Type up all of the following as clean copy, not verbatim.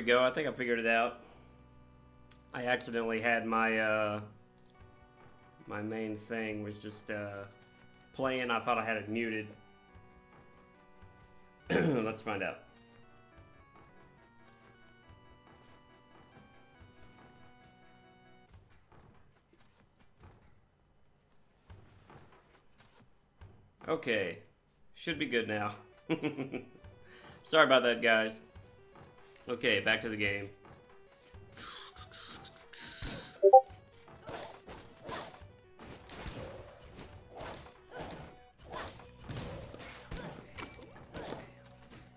go. I think I figured it out. I accidentally had my my main thing was just playing. I thought I had it muted. Let's find out. Okay, should be good now. Sorry about that, guys. Okay, back to the game.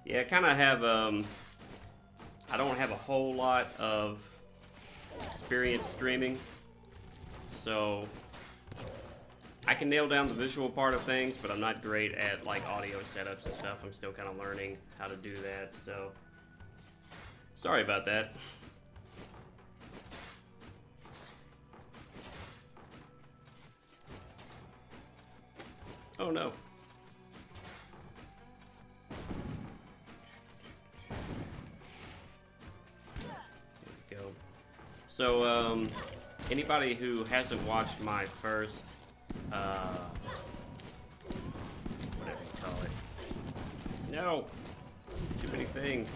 Yeah, I kind of have, I don't have a whole lot of experience streaming, so I can nail down the visual part of things, but I'm not great at, like, audio setups and stuff. I'm still kind of learning how to do that, so sorry about that. Oh, no. So, anybody who hasn't watched my first, whatever you call it. No! Too many things.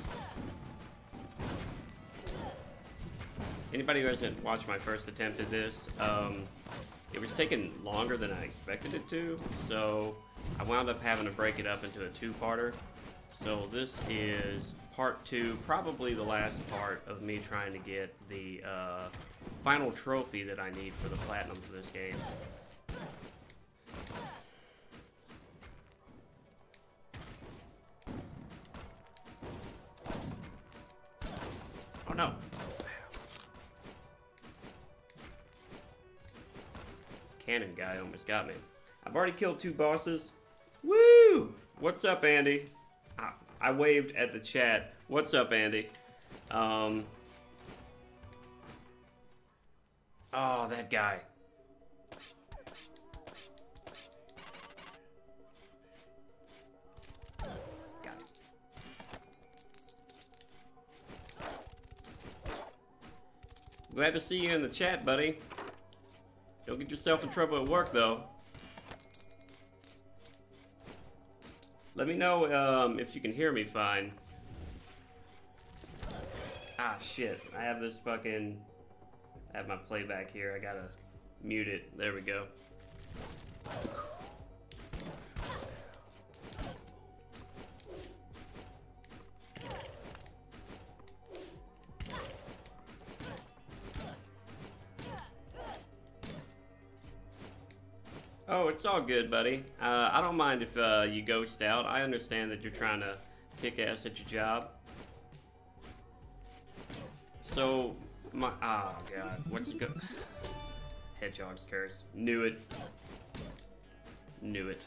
Anybody who hasn't watched my first attempt at this, it was taking longer than I expected it to, so I wound up having to break it up into a two-parter. So this is part 2, probably the last part of me trying to get the final trophy that I need for the platinum for this game. Oh no! Cannon guy almost got me. I've already killed 2 bosses. Woo! What's up, Andy? I waved at the chat. What's up, Andy? Oh, that guy. Got it. Glad to see you in the chat, buddy. Don't get yourself in trouble at work, though. Let me know if you can hear me fine. Ah, shit. I have this fucking... I have my playback here. I gotta mute it. There we go. Oh, it's all good, buddy. I don't mind if you ghost out. I understand that you're trying to kick ass at your job. So, my... Oh, God. What's good? Hedgehog's curse. Knew it. Knew it.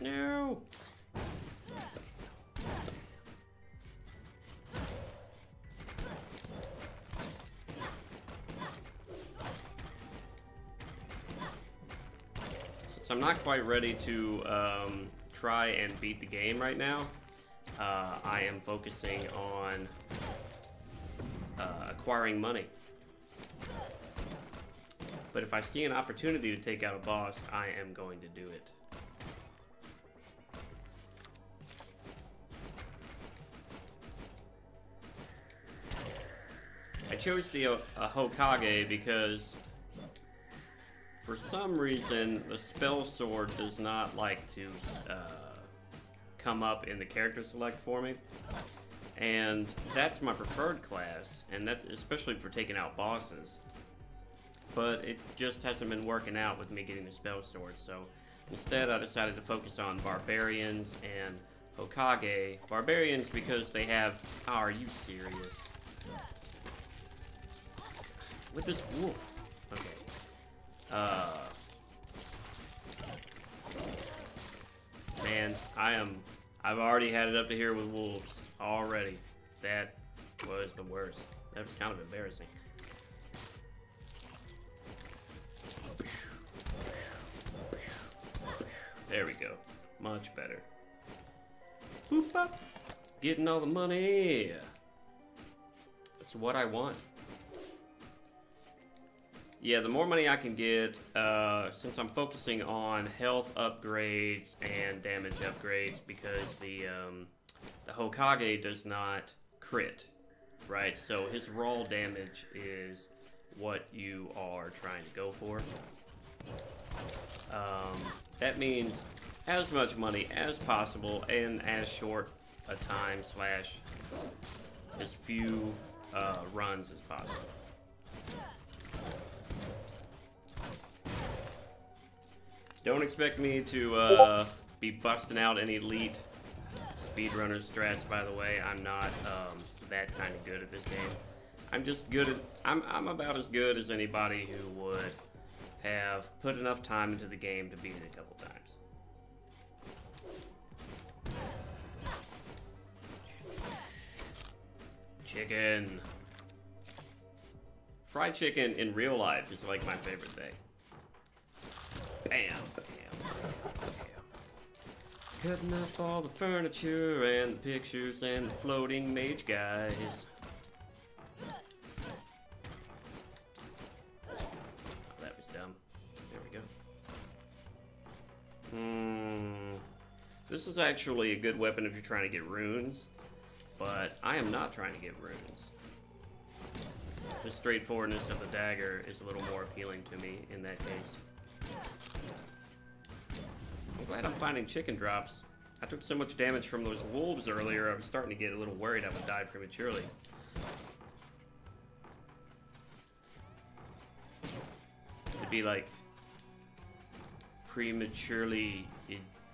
No! So I'm not quite ready to try and beat the game right now. I am focusing on acquiring money. But if I see an opportunity to take out a boss, I am going to do it. I chose the Hokage because for some reason the spell sword does not like to come up in the character select for me, and that's my preferred class, and that especially for taking out bosses. But it just hasn't been working out with me getting the spell sword, so instead I decided to focus on barbarians and Hokage. Barbarians because they have... Oh, are you serious? With this wolf. Okay. Man, I've already had it up to here with wolves. Already. That was the worst. That was kind of embarrassing. There we go. Much better. Boop up. Getting all the money. That's what I want. Yeah, the more money I can get, since I'm focusing on health upgrades and damage upgrades, because the Hokage does not crit, right? So his raw damage is what you are trying to go for. That means as much money as possible in as short a time / as few runs as possible. Don't expect me to be busting out any elite speedrunner strats, by the way. I'm not that kind of good at this game. I'm just good at... I'm about as good as anybody who would have put enough time into the game to beat it a couple times. Chicken. Fried chicken in real life is like my favorite thing. Bam, bam, bam. Cutting up all the furniture and the pictures and the floating mage guys. Oh, that was dumb. There we go. This is actually a good weapon if you're trying to get runes, but I am not trying to get runes. The straightforwardness of the dagger is a little more appealing to me in that case. I'm glad I'm finding chicken drops. I took so much damage from those wolves earlier, I was starting to get a little worried I would die prematurely. It'd be like prematurely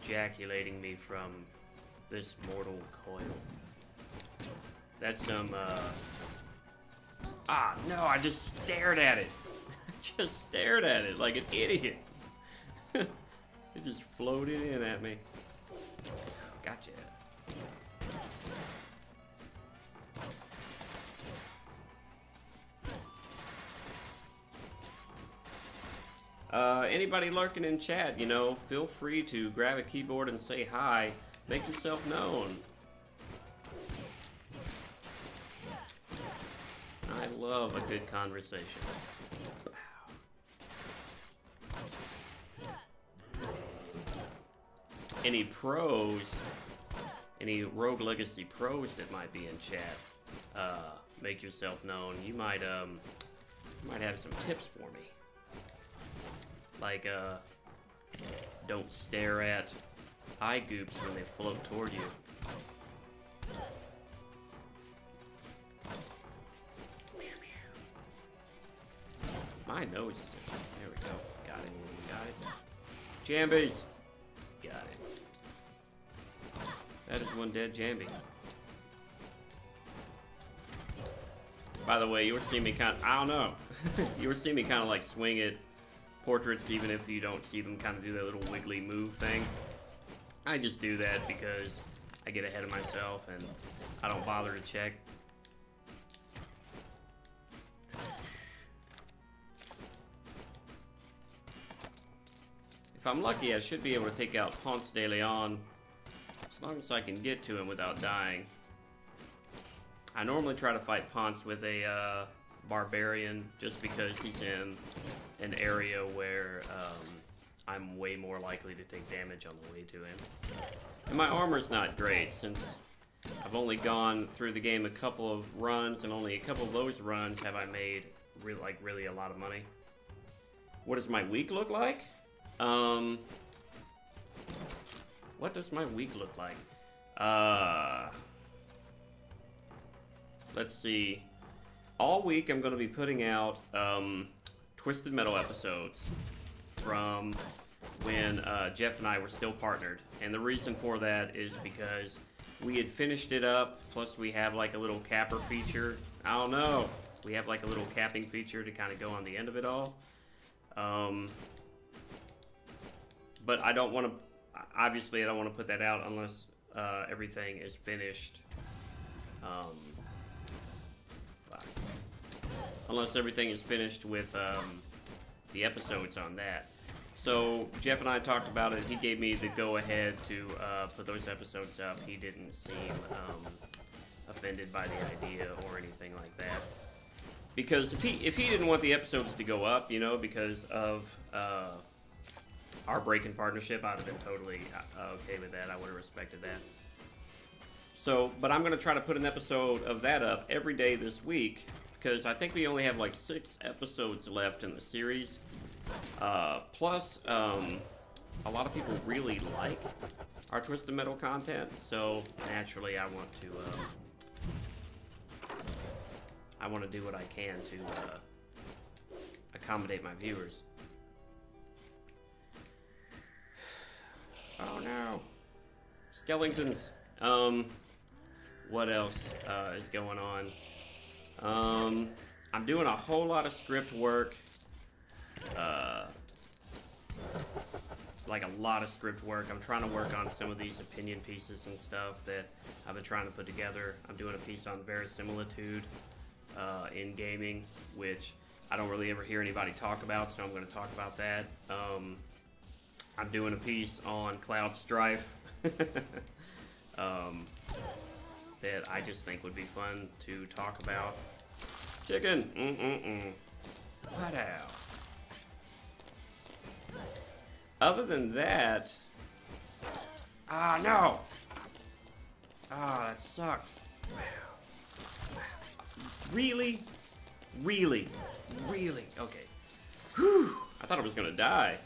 ejaculating me from this mortal coil. That's some, Ah, no, I just stared at it. I just stared at it like an idiot. It just floated in at me. Gotcha. Anybody lurking in chat, you know, feel free to grab a keyboard and say hi. Make yourself known. I love a good conversation. Any pros, any Rogue Legacy pros that might be in chat, make yourself known. You might have some tips for me. Like, don't stare at eye goops when they float toward you. My nose is in. There we go. Got it. Got it. Jambies! Got it. That is one dead Jambi. By the way, you were seeing me kind of... I don't know. You were seeing me kind of like swing at portraits even if you don't see them kind of do that little wiggly move thing. I just do that because I get ahead of myself and I don't bother to check. If I'm lucky, I should be able to take out Ponce de Leon as long as I can get to him without dying. I normally try to fight Ponce with a barbarian just because he's in an area where I'm way more likely to take damage on the way to him. And my armor's not great since I've only gone through the game a couple of runs, and only a couple of those runs have I made really a lot of money. What does my week look like? What does my week look like? Let's see. All week I'm going to be putting out Twisted Metal episodes from when Jeff and I were still partnered. And the reason for that is because we had finished it up, plus we have like a little capper feature. I don't know. We have like a little capping feature to kind of go on the end of it all. But I don't want to, obviously I don't want to put that out unless everything is finished. Unless everything is finished with the episodes on that. So Jeff and I talked about it. He gave me the go-ahead to put those episodes up. He didn't seem offended by the idea or anything like that. Because if he didn't want the episodes to go up, you know, because of our break in partnership, I'd have been totally okay with that. I would have respected that. So, but I'm going to try to put an episode of that up every day this week, because I think we only have like 6 episodes left in the series. Plus, a lot of people really like our Twisted Metal content, so naturally I want to do what I can to accommodate my viewers. Oh no. Skeletons. What else is going on? I'm doing a whole lot of script work. Like a lot of script work. I'm trying to work on some of these opinion pieces and stuff that I've been trying to put together. I'm doing a piece on verisimilitude in gaming, which I don't really ever hear anybody talk about, so I'm going to talk about that. I'm doing a piece on cloud strife that I just think would be fun to talk about. Chicken! What out? Other than that... Ah, no! Ah, that sucked. Really? Really? Really? Okay. Whew! I thought I was gonna die.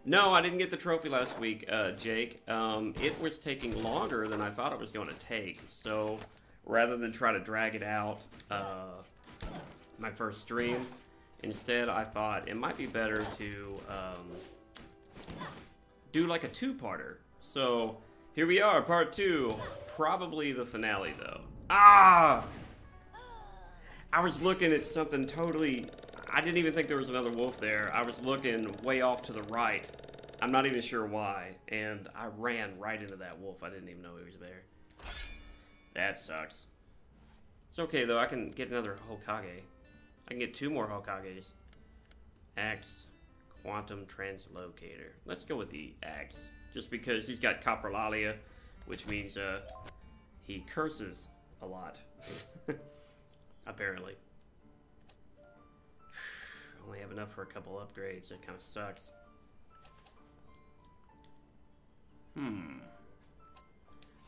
No, I didn't get the trophy last week, Jake. It was taking longer than I thought it was going to take. So, rather than try to drag it out my first stream, instead I thought it might be better to do like a 2-parter. So, here we are, part 2. Probably the finale, though. Ah! I was looking at something totally... I didn't even think there was another wolf there. I was looking way off to the right. I'm not even sure why. And I ran right into that wolf. I didn't even know he was there. That sucks. It's okay, though. I can get another Hokage. I can get 2 more Hokages. Axe, Quantum Translocator. Let's go with the Axe. Just because he's got Coprolalia, which means he curses a lot. Apparently. Only have enough for a couple upgrades. That kind of sucks.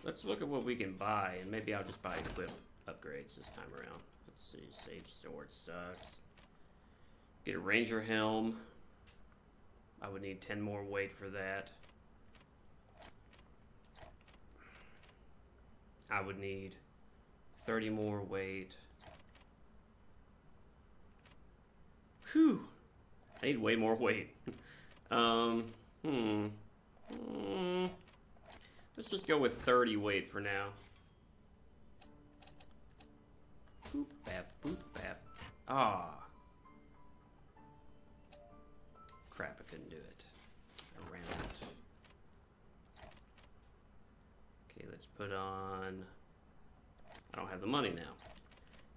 Let's look at what we can buy, and maybe I'll just buy equip upgrades this time around. Let's see. Sage Sword sucks. Get a Ranger Helm. I would need 10 more weight for that. I would need 30 more weight. Whew. I need way more weight. Let's just go with 30 weight for now. Boop, bap, boop, bap. Ah. Crap, I couldn't do it. I ran out. Okay, let's put on... I don't have the money now.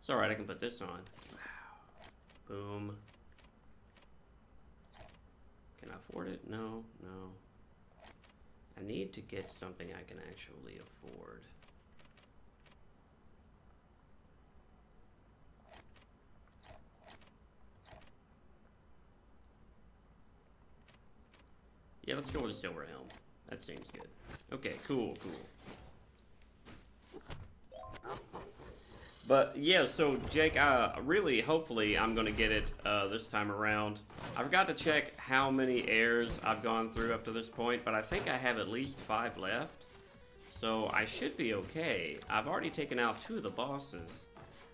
It's alright, I can put this on. Wow. Boom. Can I afford it? No, no. I need to get something I can actually afford. Yeah, let's go with a silver helm. That seems good. Okay, cool, cool. But yeah, so Jake, really, hopefully, I'm gonna get it this time around. I forgot to check how many airs I've gone through up to this point, but I think I have at least 5 left. So I should be okay. I've already taken out 2 of the bosses.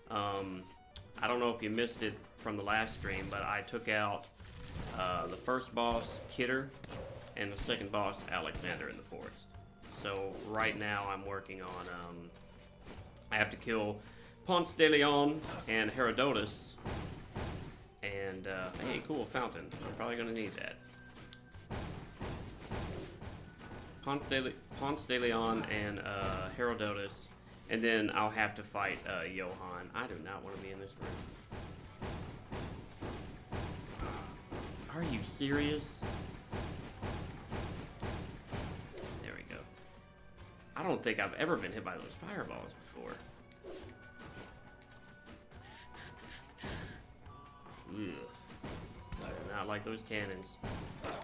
I don't know if you missed it from the last stream, but I took out the first boss, Kidder, and the second boss, Alexander in the forest. So right now I'm working on, I have to kill Ponce de Leon and Herodotus. And, hey, cool, fountain. I'm probably going to need that. Ponce de Leon and Herodotus. And then I'll have to fight Johann. I do not want to be in this room. Are you serious? There we go. I don't think I've ever been hit by those fireballs before. Ugh. I do not like those cannons.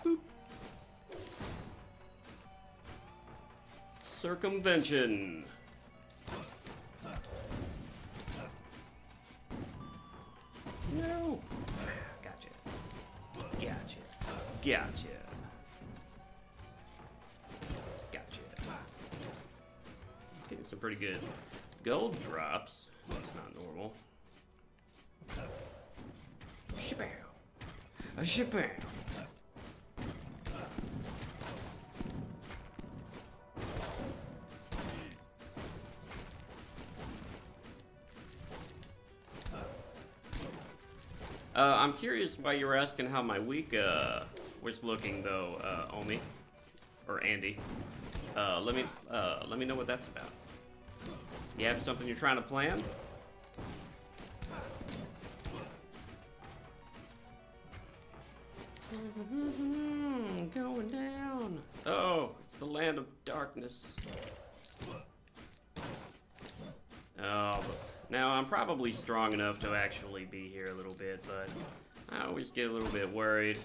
Boop. Circumvention. No. Gotcha. Gotcha. Gotcha. Gotcha. Getting some pretty good gold drops. That's not normal. Shabow. A shabow. I'm curious why you were asking how my week was looking, though, Omi, or Andy. Let me know what that's about. You have something you're trying to plan? Going down. Oh, the land of darkness. Oh, now I'm probably strong enough to actually be here a little bit, but I always get a little bit worried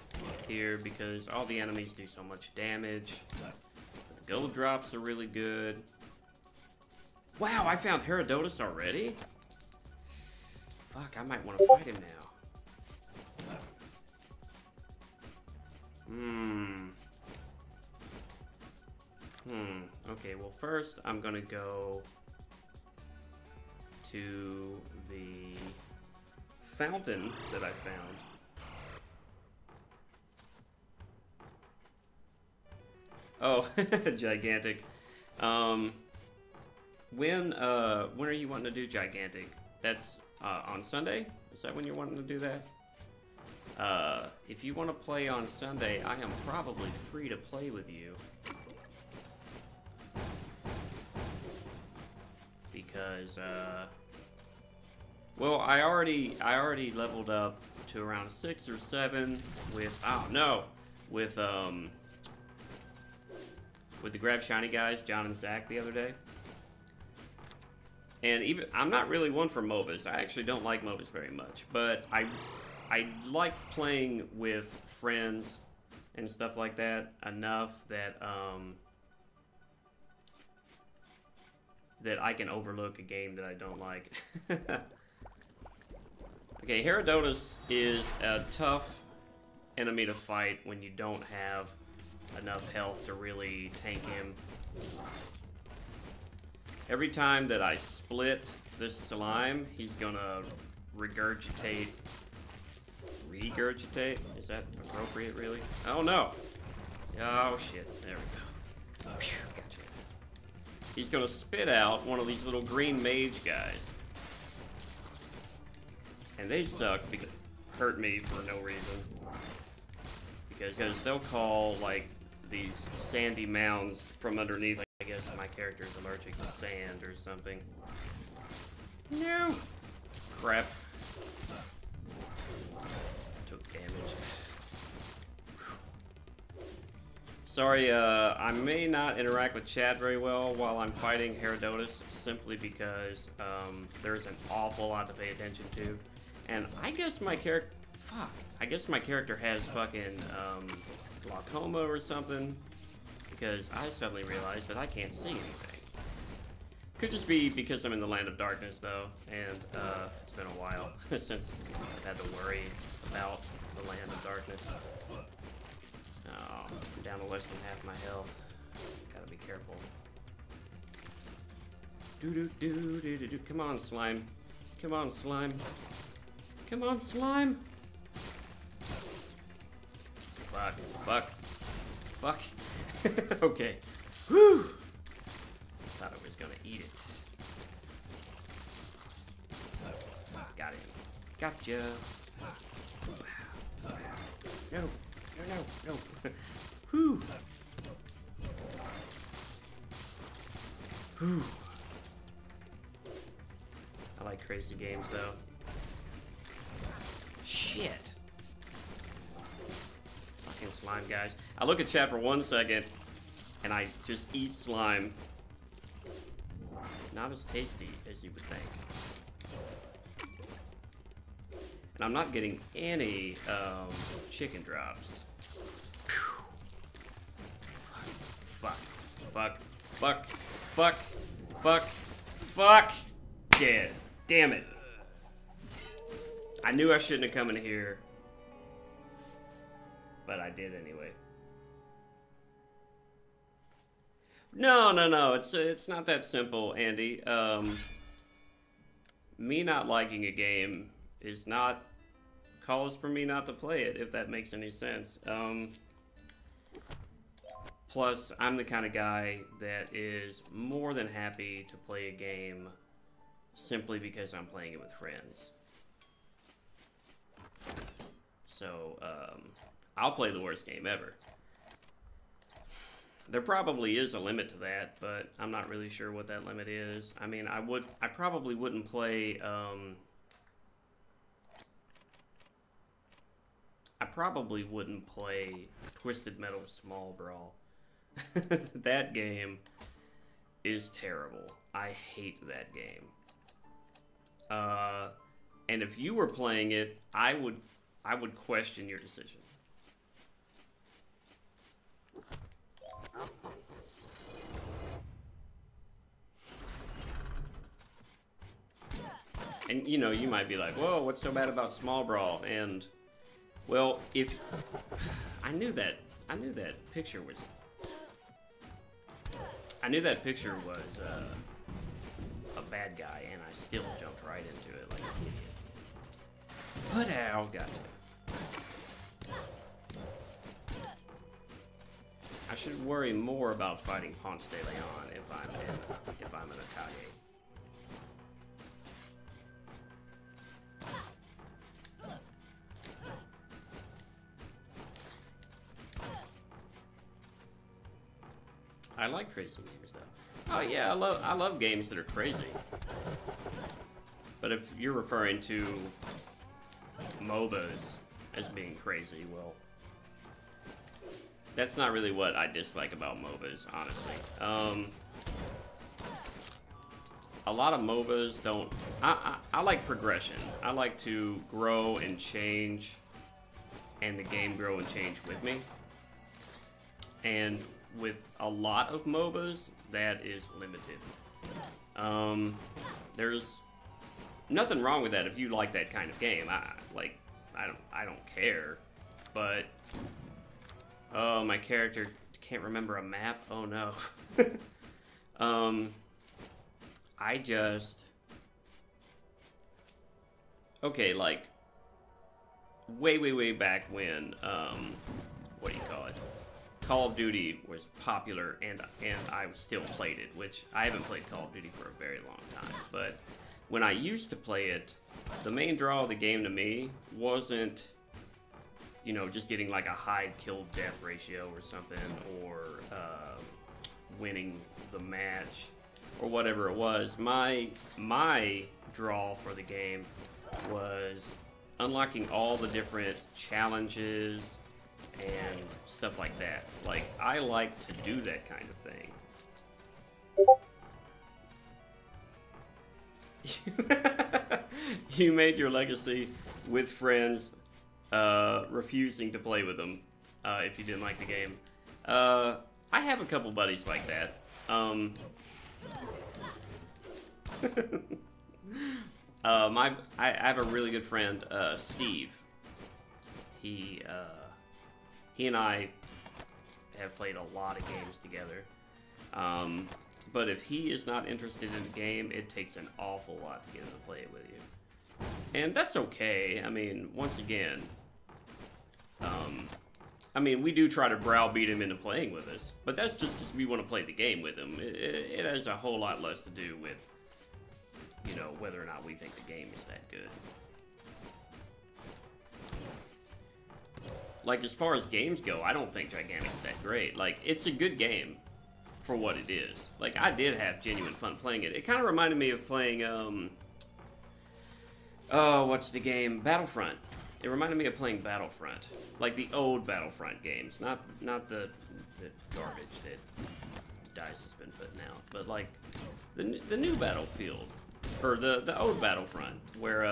here because all the enemies do so much damage. But the gold drops are really good. Wow, I found Herodotus already? Fuck, I might want to fight him now. Okay, well first I'm gonna go to the fountain that I found. Oh, gigantic. When are you wanting to do gigantic? That's on Sunday? Is that when you're wanting to do that? If you want to play on Sunday, I am probably free to play with you. Because, well, I already leveled up to around 6 or 7 with, oh no, with the Grab Shiny guys, John and Zach, the other day. And even, I'm not really one for MOBAs. I actually don't like MOBAs very much, but I like playing with friends and stuff like that enough that that I can overlook a game that I don't like. Okay, Herodotus is a tough enemy to fight when you don't have enough health to really tank him. Every time that I split this slime, he's gonna regurgitate. Regurgitate? Is that appropriate, really? Oh no! Oh shit, there we go. Phew, gotcha. He's gonna spit out one of these little green mage guys. And they suck because hurt me for no reason. Because they'll call, like, these sandy mounds from underneath. I guess my character's allergic to sand or something. No! Crap. Took damage. Sorry, I may not interact with chat very well while I'm fighting Herodotus, simply because there's an awful lot to pay attention to. And I guess my character... Fuck. I guess my character has fucking glaucoma or something. Because I suddenly realized that I can't see anything. Could just be because I'm in the land of darkness, though. And it's been a while since I've had to worry about the land of darkness. Oh, I'm down to less than half my health. Gotta be careful. Do-do-do-do-do-do. Come on, slime. Come on, slime. Come on, slime. Fuck. Fuck. Fuck. Okay. Whew. Thought I was gonna eat it. Got it. Gotcha. No. No. Whew. Whew. I like crazy games, though. Shit. slime, guys. I look at chat for 1 second, and I just eat slime. Not as tasty as you would think. And I'm not getting any chicken drops. Whew. Fuck. Fuck. Fuck. Fuck. Fuck. Fuck. Dead. Damn it. I knew I shouldn't have come in here. But I did anyway. No, no, no. It's not that simple, Andy. Me not liking a game is not cause for me not to play it, if that makes any sense. Plus, I'm the kind of guy that is more than happy to play a game simply because I'm playing it with friends. So, I'll play the worst game ever. There probably is a limit to that, but I'm not really sure what that limit is. I mean, I probably wouldn't play, I probably wouldn't play Twisted Metal Small Brawl. That game is terrible. I hate that game. And if you were playing it, I would question your decision. And, you know, you might be like, whoa, what's so bad about Small Brawl? And, well, if... I knew that picture was... I knew that picture was, a bad guy, and I still jumped right into it like an idiot. But ow, gotcha. I should worry more about fighting Ponce de Leon if I'm an Akage. I like crazy games though. Oh yeah, I love games that are crazy. But if you're referring to MOBAs as being crazy, well, that's not really what I dislike about MOBAs, honestly. A lot of MOBAs don't... I like progression. I like to grow and change, and the game grow and change with me. And with a lot of MOBAs, that is limited. There's nothing wrong with that if you like that kind of game. I don't care. But oh, my character can't remember a map. Oh no. I just... Okay, like, way back when, what do you call it? Call of Duty was popular, and I still played it, which I haven't played Call of Duty for a very long time. But when I used to play it, the main draw of the game to me wasn't, you know, just getting like a high kill-death ratio or something, or winning the match, or whatever it was. My draw for the game was unlocking all the different challenges and stuff like that. Like, I like to do that kind of thing. You made your legacy with friends, refusing to play with them if you didn't like the game. I have a couple buddies like that. I have a really good friend, Steve. He and I have played a lot of games together. But if he is not interested in the game, it takes an awful lot to get him to play it with you. And that's okay. I mean, once again, I mean, we do try to browbeat him into playing with us, but that's just because we want to play the game with him. It has a whole lot less to do with, you know, whether or not we think the game is that good. Like, as far as games go, I don't think Gigantic's that great. Like, it's a good game for what it is. Like, I did have genuine fun playing it. It kind of reminded me of playing, oh, what's the game? Battlefront. It reminded me of playing Battlefront, like the old Battlefront games, not the garbage that DICE has been putting out, but like the new Battlefield, or the old Battlefront, where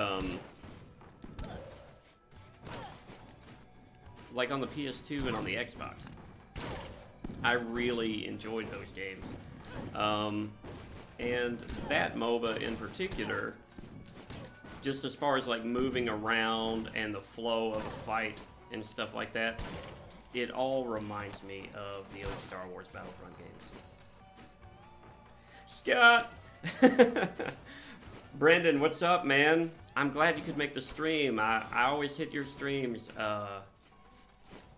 like on the PS2 and on the Xbox. I really enjoyed those games. And that MOBA in particular, just as far as like moving around and the flow of a fight and stuff like that, it all reminds me of the old Star Wars Battlefront games. Scott! Brendan, what's up, man? I'm glad you could make the stream. I always hit your streams,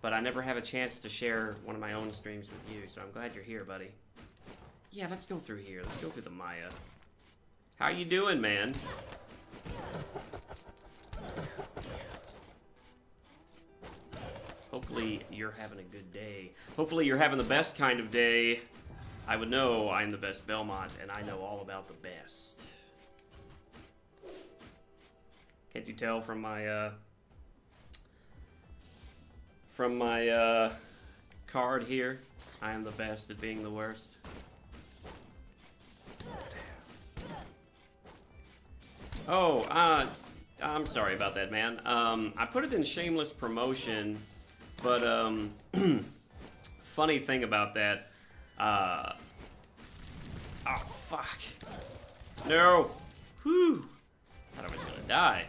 but I never have a chance to share one of my own streams with you, so I'm glad you're here, buddy. Yeah, let's go through here. Let's go through the Maya. How you doing, man? Hopefully you're having a good day. Hopefully you're having the best kind of day. I would know I'm the best Belmont, and I know all about the best. Can't you tell from my card here? I am the best at being the worst. Oh, I'm sorry about that, man. I put it in shameless promotion, but funny thing about that, oh fuck, no, whew, thought I was gonna die.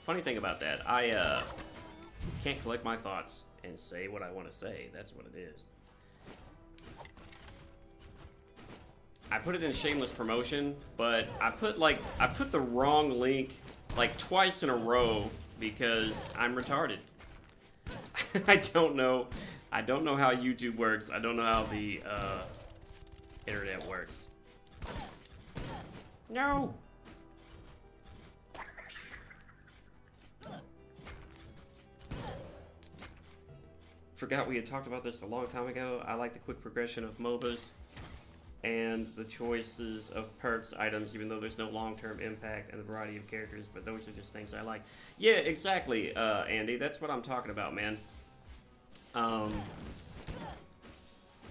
Funny thing about that, I can't collect my thoughts and say what I want to say. That's what it is. I put it in shameless promotion, but I put the wrong link like twice in a row because I'm retarded. I don't know how YouTube works. I don't know how the internet works. No. Forgot we had talked about this a long time ago. I like the quick progression of MOBAs and the choices of perks items, even though there's no long-term impact and the variety of characters, but those are just things I like. Yeah, exactly, Andy. That's what I'm talking about, man.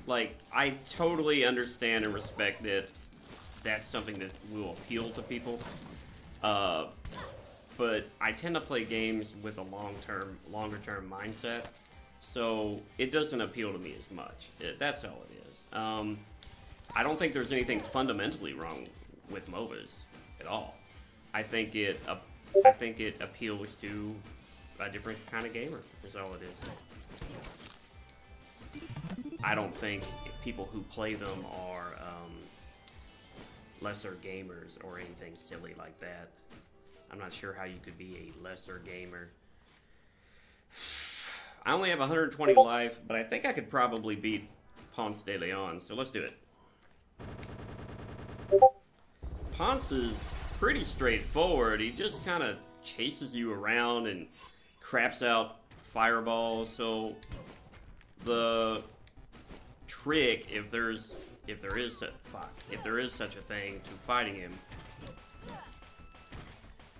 Like, I totally understand and respect that that's something that will appeal to people. But I tend to play games with a longer-term mindset, so it doesn't appeal to me as much. That's all it is. I don't think there's anything fundamentally wrong with MOBAs at all. I think it appeals to a different kind of gamer, is all it is. I don't think people who play them are lesser gamers or anything silly like that. I'm not sure how you could be a lesser gamer. I only have 120 life, but I think I could probably beat Ponce de Leon, so let's do it. Ponce is pretty straightforward. He just kind of chases you around and craps out fireballs. So the trick, if there is such a thing to fighting him,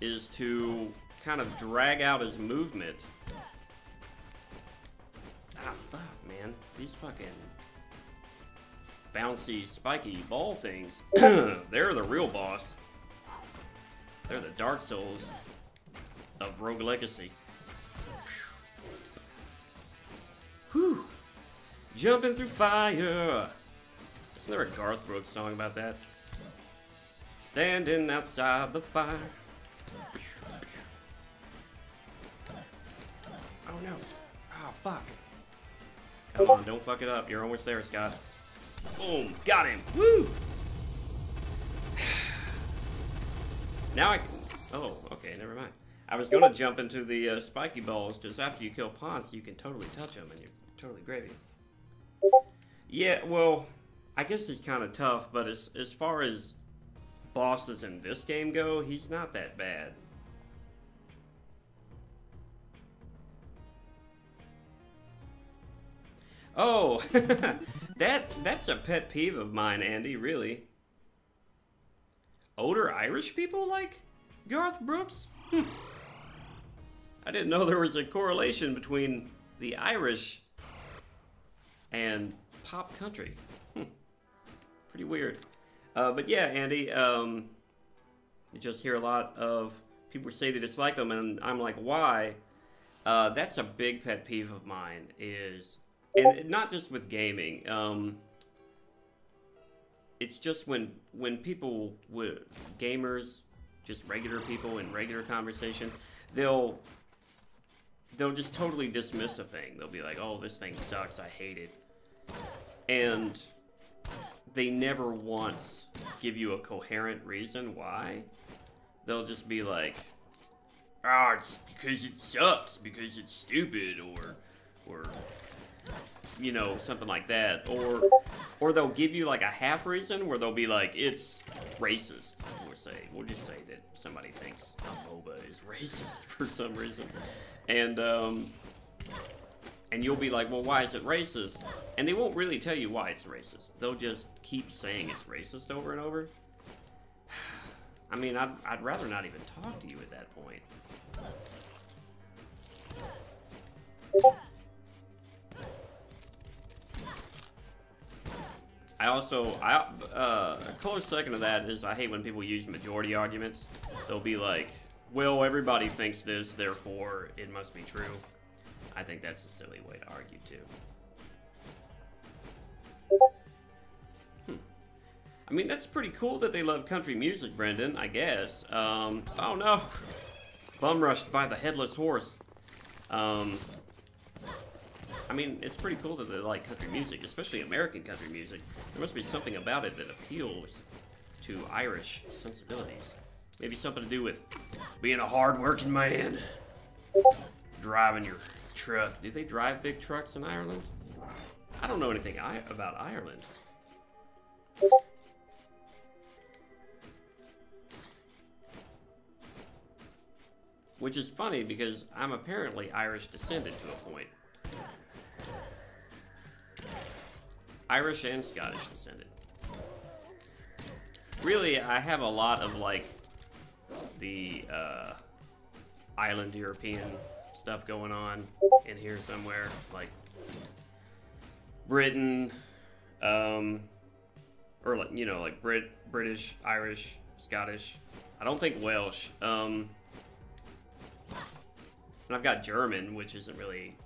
is to kind of drag out his movement. Ah, fuck, man. These fucking bouncy, spiky ball things. They're the real boss. They're the Dark Souls of Rogue Legacy. Whew. Jumping through fire. Isn't there a Garth Brooks song about that? Standing outside the fire. Oh no. Oh fuck. Come on, don't fuck it up. You're almost there, Scott. Boom, got him. Woo! Now I... Oh, okay, never mind. I was going to jump into the spiky balls, because after you kill Ponce, you can totally touch him, and you're totally gravy. Yeah, well, I guess he's kind of tough, but as far as bosses in this game go, he's not that bad. Oh, that's a pet peeve of mine, Andy, really. Older Irish people like Garth Brooks? I didn't know there was a correlation between the Irish and pop country. Pretty weird. But yeah, Andy, you just hear a lot of people say they dislike them, and I'm like, why? That's a big pet peeve of mine, and not just with gaming. It's just when people, gamers, just regular people in regular conversation, they'll just totally dismiss a thing. They'll be like, oh, this thing sucks, I hate it. And they never once give you a coherent reason why. They'll just be like, ah, it's because it sucks, because it's stupid, or you know, something like that. Or they'll give you like a half reason where they'll be like, it's racist. We'll just say that somebody thinks a MOBA is racist for some reason. And you'll be like, well, why is it racist? And they won't really tell you why it's racist. They'll just keep saying it's racist over and over. I mean, I'd rather not even talk to you at that point. A close second to that is I hate when people use majority arguments. They'll be like, well, everybody thinks this, therefore it must be true. I think that's a silly way to argue, too. I mean, that's pretty cool that they love country music, Brendan, I guess. Oh no! Bum rushed by the headless horse. I mean, it's pretty cool that they like country music, especially American country music. There must be something about it that appeals to Irish sensibilities. Maybe something to do with being a hard-working man. Driving your truck. Do they drive big trucks in Ireland? I don't know anything about Ireland. Which is funny because I'm apparently Irish descended to a point. Irish and Scottish descended. Really, I have a lot of like the island European stuff going on in here somewhere, like Britain, or like, you know, like British, Irish, Scottish. I don't think Welsh. And I've got German, which isn't really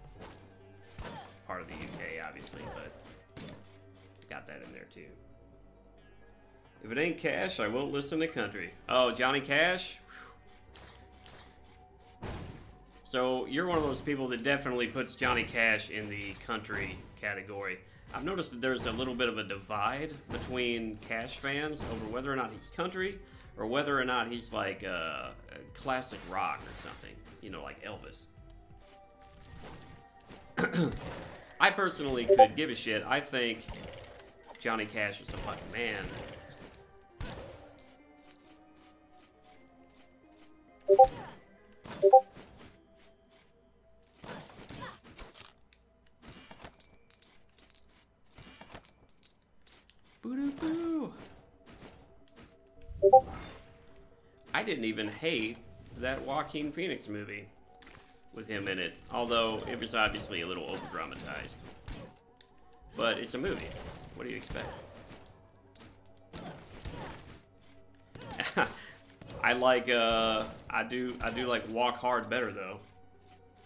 part of the UK, obviously, but got that in there too. If it ain't Cash, I won't listen to country. Oh, Johnny Cash? So you're one of those people that definitely puts Johnny Cash in the country category. I've noticed that there's a little bit of a divide between Cash fans over whether or not he's country or whether or not he's like a classic rock or something, you know, like Elvis. I personally could give a shit. I think Johnny Cash is a fucking man. Boo-doo-boo. I didn't even hate that Joaquin Phoenix movie with him in it, although it was obviously a little over-dramatized. But it's a movie. What do you expect? I do like Walk Hard better though.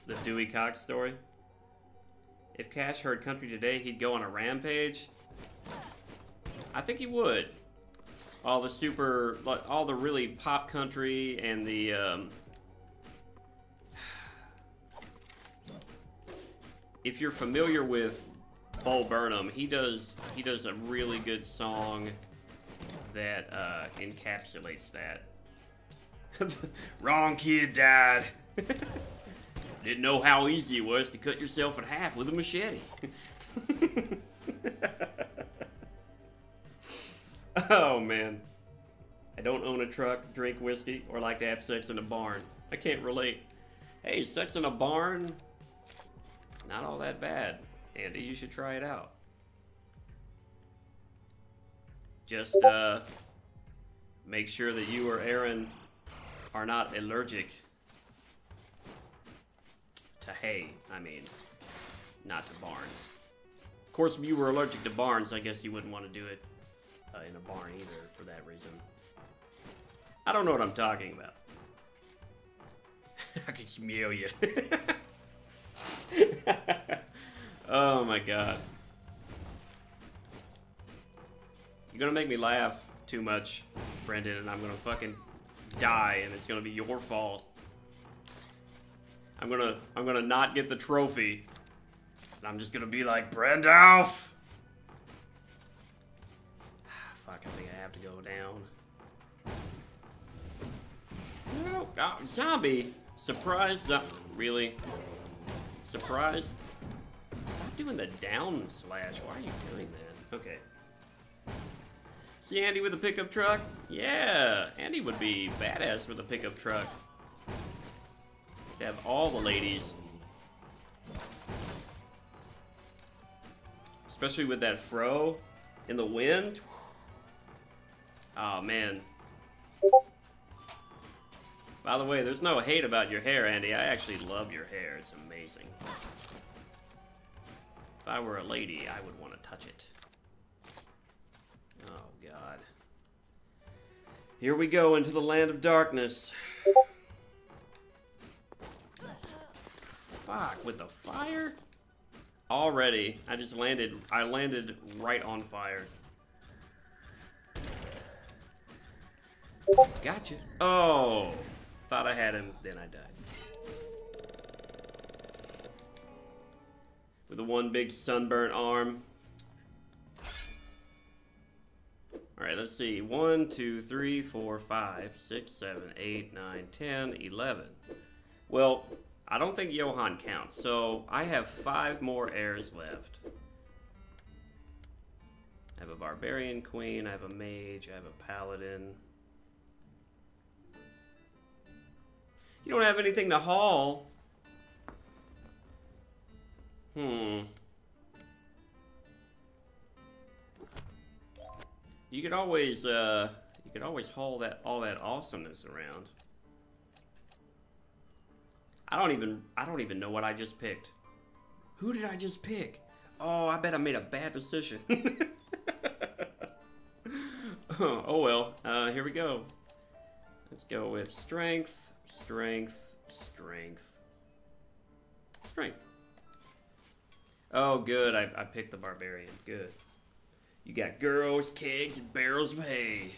The Dewey Cox story. If Cash heard country today, he'd go on a rampage. I think he would. All the really pop country and the if you're familiar with Bo Burnham, he does a really good song that encapsulates that. Wrong kid died. Didn't know how easy it was to cut yourself in half with a machete. Oh man. I don't own a truck, drink whiskey, or like to have sex in a barn. I can't relate. Hey, sex in a barn? Not all that bad. Andy, you should try it out. Just make sure that you or Aaron are not allergic to hay, I mean. Not to barns. Of course, if you were allergic to barns, I guess you wouldn't want to do it in a barn either, for that reason. I don't know what I'm talking about. I can smell you. Oh my god. You're gonna make me laugh too much, Brendan, and I'm gonna fucking die, and it's gonna be your fault. I'm gonna not get the trophy. And I'm just gonna be like, Brandalf! Fuck, I think I have to go down. No, oh, zombie! Surprise, really? Surprise? Stop doing the down slash. Why are you doing that? Okay. See Andy with a pickup truck? Yeah, Andy would be badass with a pickup truck. He'd have all the ladies. Especially with that fro in the wind. Oh, man. By the way, there's no hate about your hair, Andy. I actually love your hair. It's amazing. If I were a lady, I would want to touch it. Oh, God. Here we go into the land of darkness. Fuck, with the fire? Already, I landed right on fire. Gotcha. Oh, thought I had him, then I died. With the one big sunburnt arm. Alright, let's see. 1, 2, 3, 4, 5, 6, 7, 8, 9, 10, 11. Well, I don't think Johann counts, so I have 5 more heirs left. I have a barbarian queen, I have a mage, I have a paladin. You don't have anything to haul. You could always haul all that awesomeness around. I don't even know what I just picked. Who did I just pick? Oh, I bet I made a bad decision. Oh well, here we go. Let's go with strength, strength, strength, strength. Oh good, I picked the barbarian, good. You got girls, kegs, and barrels of hay.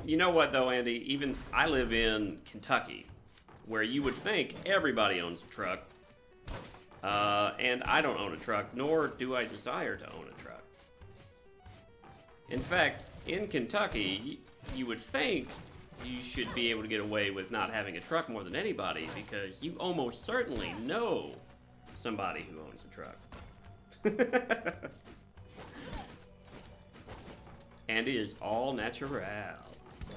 You know what though, Andy? Even I live in Kentucky, where you would think everybody owns a truck, and I don't own a truck, nor do I desire to own a truck. In fact, in Kentucky, you would think you should be able to get away with not having a truck more than anybody, because you almost certainly know somebody who owns a truck. And it is all natural.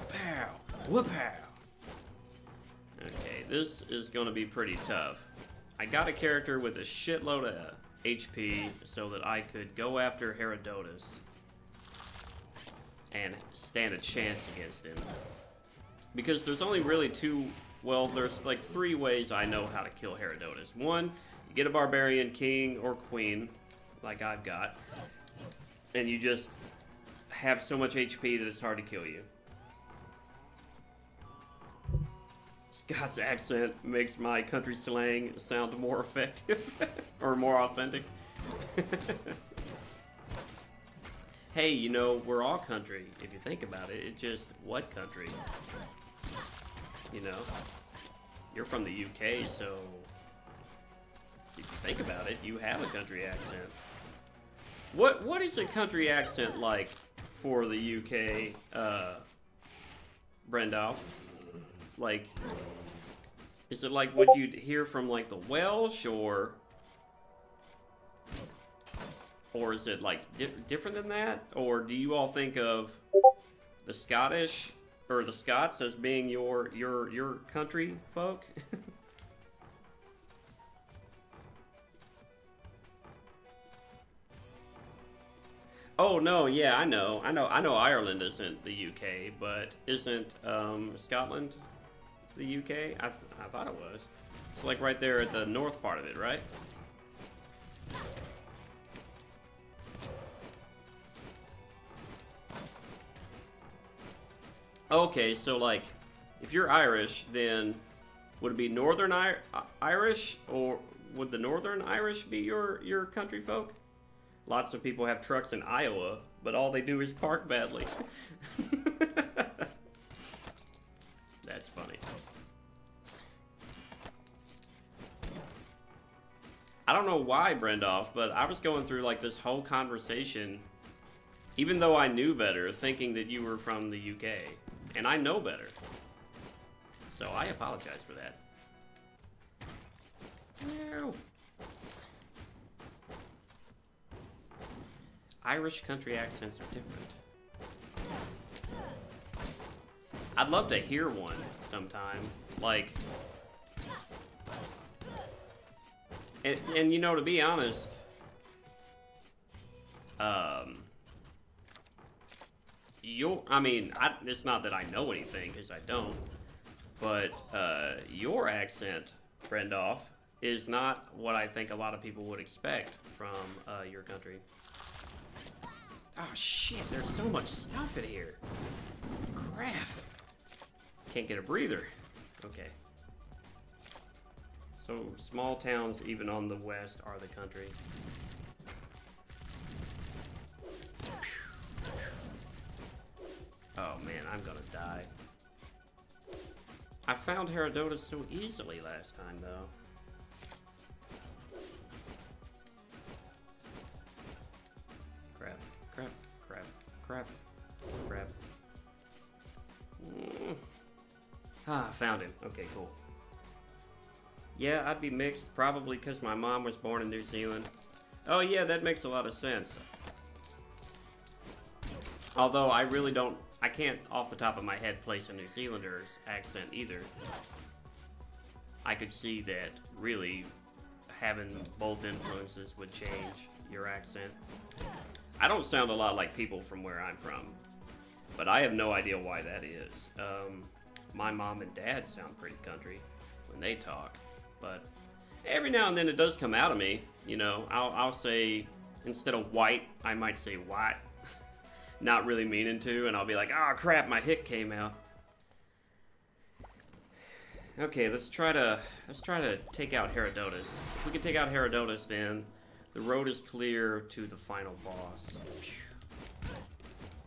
Pow! Whoop-pow! Okay, this is going to be pretty tough. I got a character with a shitload of HP so that I could go after Herodotus and stand a chance against him. Because there's only really there's like 3 ways I know how to kill Herodotus. 1, you get a barbarian king or queen, like I've got, and you just have so much HP that it's hard to kill you. Scott's accent makes my country slang sound more effective or more authentic. Hey, you know, we're all country if you think about it. It's just what country? You know, you're from the UK, so if you think about it, you have a country accent. What is a country accent like for the UK, Brendolf? Like, is it like what you'd hear from like the Welsh, or is it like different than that? Or do you all think of the Scottish or the Scots as being your country folk? Oh no, yeah, I know Ireland isn't the UK, but isn't Scotland the UK? I thought it was. It's like right there at the north part of it, right? Okay, so like, if you're Irish, then would it be Northern Irish, or would the Northern Irish be your country folk? Lots of people have trucks in Iowa, but all they do is park badly. That's funny. I don't know why, Brendoff, but I was going through like this whole conversation, even though I knew better, thinking that you were from the UK. And I know better. So I apologize for that. No. Irish country accents are different. I'd love to hear one sometime. Like... And you know, to be honest... it's not that I know anything, because I don't. But, your accent, Brendoff, is not what I think a lot of people would expect from, your country. Oh, shit, there's so much stuff in here. Crap. Can't get a breather. Okay. So, small towns, even on the west, are the country. Oh man, I'm gonna die. I found Herodotus so easily last time, though. Crap, crap, crap, crap, crap. Ah, found him. Okay, cool. Yeah, I'd be mixed, probably because my mom was born in New Zealand. Oh yeah, that makes a lot of sense. Although I really don't... I can't, off the top of my head, place a New Zealander's accent either. I could see that, really, having both influences would change your accent. I don't sound a lot like people from where I'm from, but I have no idea why that is. My mom and dad sound pretty country when they talk, but every now and then it does come out of me. You know, I'll say, instead of white, I might say white. Not really meaning to, and I'll be like, oh crap, my hick came out. Okay, let's try to take out Herodotus. If we can take out Herodotus, then the road is clear to the final boss.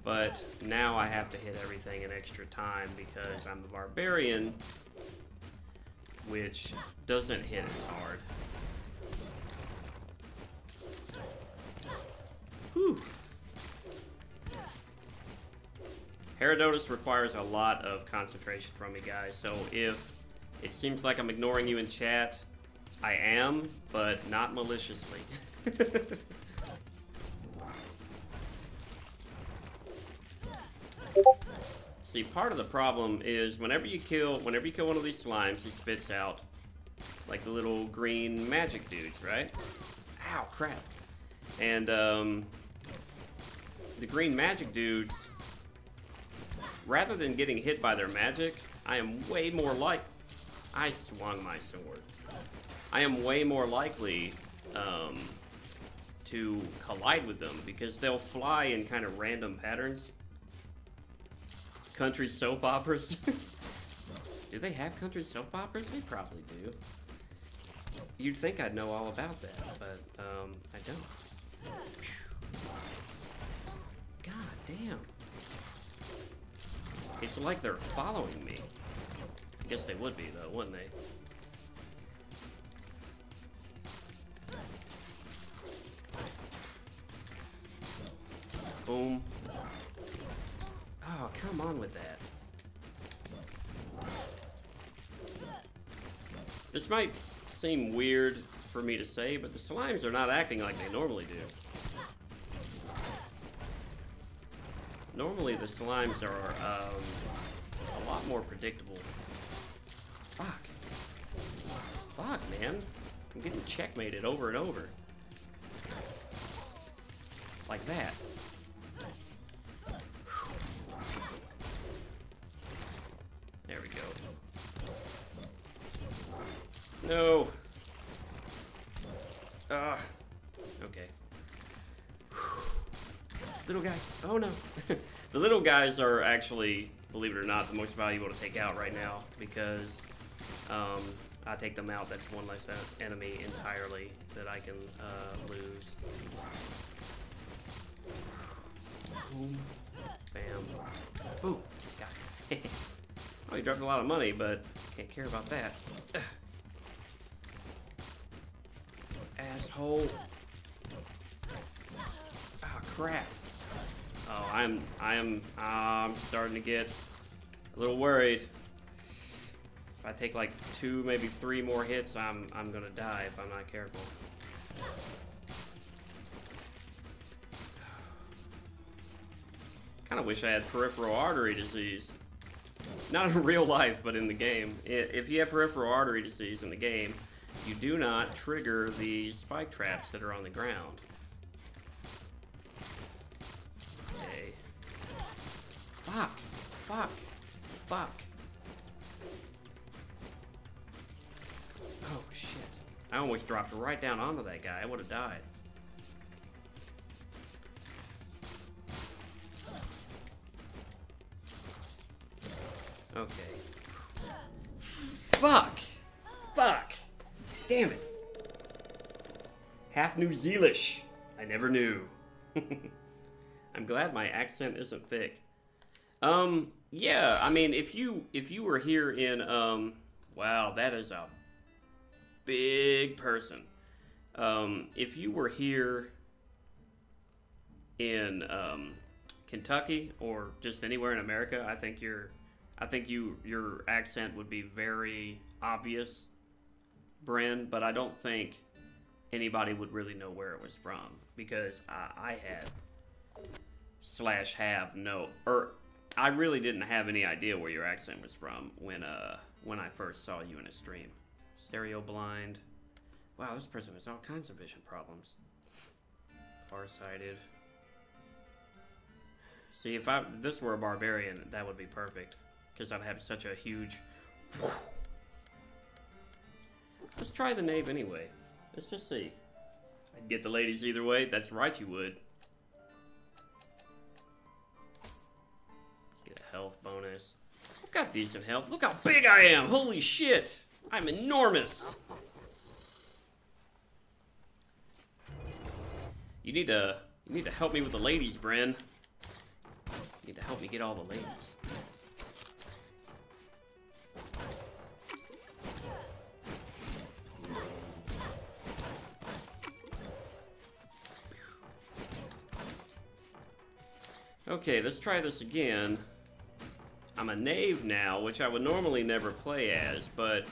But now I have to hit everything in extra time because I'm a barbarian, which doesn't hit as hard. Whew. Herodotus requires a lot of concentration from me, guys, so if it seems like I'm ignoring you in chat, I am, but not maliciously. See, part of the problem is whenever you kill one of these slimes, he spits out like the little green magic dudes, right? Ow, crap. And the green magic dudes, rather than getting hit by their magic, I swung my sword. I am way more likely to collide with them because they'll fly in kind of random patterns. Country soap operas. Do they have country soap operas? They probably do. You'd think I'd know all about that, but I don't. God damn. It's like they're following me. I guess they would be, though, wouldn't they? Boom. Oh, come on with that. This might seem weird for me to say, but the slimes are not acting like they normally do. Normally the slimes are a lot more predictable. Fuck. Fuck, man. I'm getting checkmated over and over. Like that. No. Ah. Okay. Little guy. Oh no. The little guys are actually, believe it or not, the most valuable to take out right now because I take them out. That's one less enemy entirely that I can lose. Boom. Bam. Ooh. Got it. Oh, you dropped a lot of money, but can't care about that. Asshole. Oh, crap. Oh, I'm starting to get a little worried. If I take like 2, maybe 3 more hits, I'm gonna die if I'm not careful. Kind of wish I had peripheral artery disease. Not in real life, but in the game. If you have peripheral artery disease in the game, you do not trigger the spike traps that are on the ground. Okay. Fuck. Fuck. Fuck. Oh, shit. I almost dropped right down onto that guy. I would have died. Okay. Fuck! Fuck! Damn it! Half New Zealish. I never knew. I'm glad my accent isn't thick. Yeah, I mean, if you were here in, wow, that is a big person. If you were here in, Kentucky or just anywhere in America, I think your accent would be very obvious, Bren, but I don't think anybody would really know where it was from because I really didn't have any idea where your accent was from when I first saw you in a stream. Stereo blind. Wow, this person has all kinds of vision problems. Farsighted. See, if this were a barbarian, that would be perfect. Because I'd have such a huge... Let's try the knave anyway. Let's just see. I'd get the ladies either way. That's right, you would. Get a health bonus. I've got decent health. Look how big I am! Holy shit! I'm enormous! You need to help me with the ladies, Bren. You need to help me get all the ladies. Okay, let's try this again. I'm a knave now, which I would normally never play as, but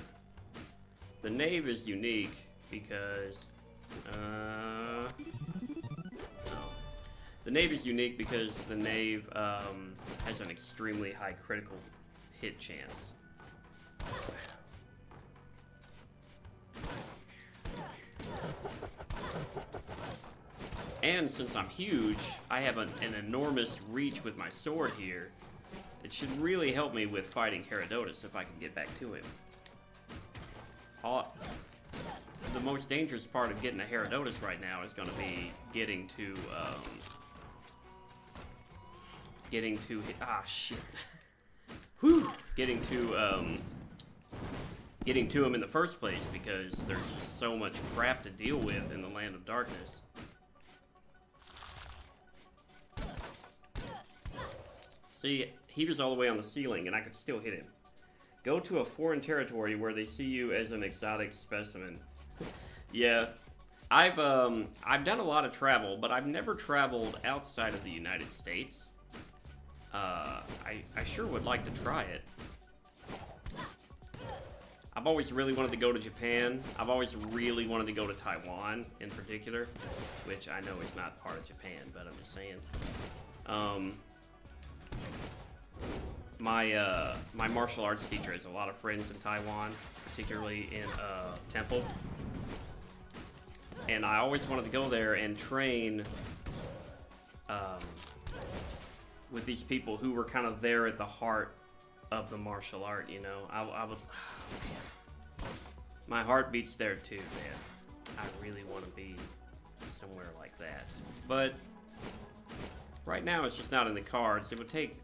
the knave is unique because the knave is unique because the knave has an extremely high critical hit chance. And since I'm huge, I have an enormous reach with my sword here. It should really help me with fighting Herodotus if I can get back to him. The most dangerous part of getting a Herodotus right now is going to be getting to getting to him in the first place because there's just so much crap to deal with in the Land of Darkness. See, he was all the way on the ceiling, and I could still hit him. Go to a foreign territory where they see you as an exotic specimen. Yeah, I've done a lot of travel, but I've never traveled outside of the United States. I sure would like to try it. I've always really wanted to go to Japan. I've always really wanted to go to Taiwan in particular, which I know is not part of Japan, but I'm just saying. My martial arts teacher has a lot of friends in Taiwan, particularly in Temple. And I always wanted to go there and train with these people who were kind of there at the heart of the martial art, you know. I would... My heart beats there too, man. I really want to be somewhere like that. But right now it's just not in the cards. It would take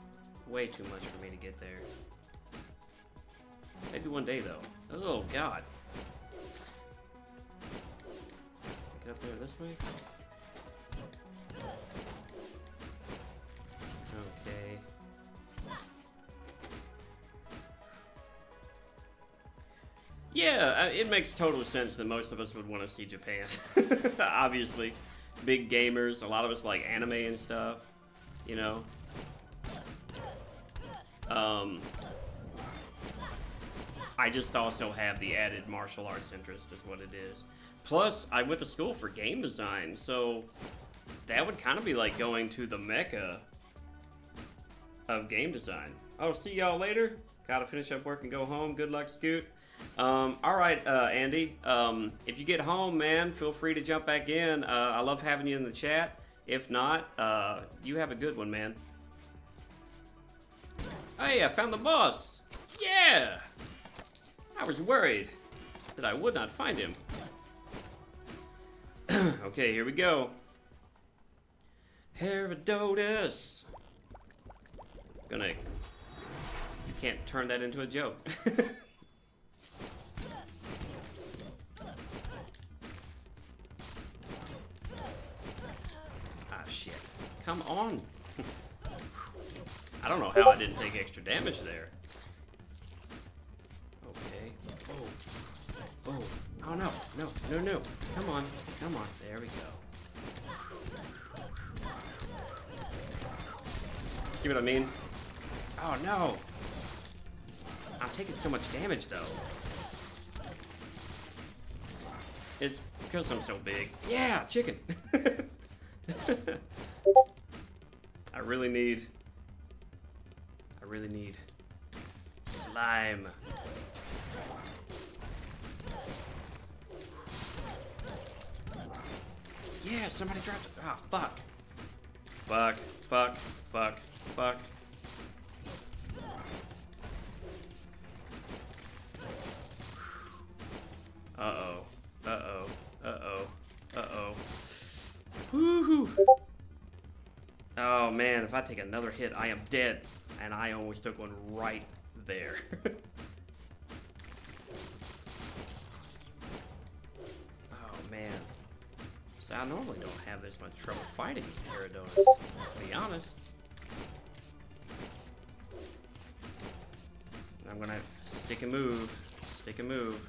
way too much for me to get there. Maybe one day though. Oh god. Get up there this way? Okay. Yeah, it makes total sense that most of us would want to see Japan. Obviously. Big gamers. A lot of us like anime and stuff. You know? I just also have the added martial arts interest is what it is. Plus, I went to school for game design, so that would kind of be like going to the mecca of game design. Oh, see y'all later. Gotta finish up work and go home. Good luck, Scoot. Alright, Andy. If you get home, man, feel free to jump back in. I love having you in the chat. If not, you have a good one, man. Hey, I found the boss. Yeah! I was worried that I would not find him. Okay, here we go. Herodotus. You can't turn that into a joke. Ah, shit. Come on. I don't know how I didn't take extra damage there. Okay. Oh. Oh. Oh, no. No. No, no. Come on. Come on. There we go. See what I mean? Oh, no. I'm taking so much damage, though. It's because I'm so big. Yeah, chicken. I really need slime. Yeah, somebody dropped it. Ah, fuck. Fuck, fuck, fuck, fuck. Uh-oh. Uh-oh. Uh-oh. Uh-oh. Woo-hoo. Oh, man, if I take another hit, I am dead. And I almost took one right there. Oh, man. So I normally don't have this much trouble fighting Herodotus, to be honest. I'm gonna stick and move. Stick and move.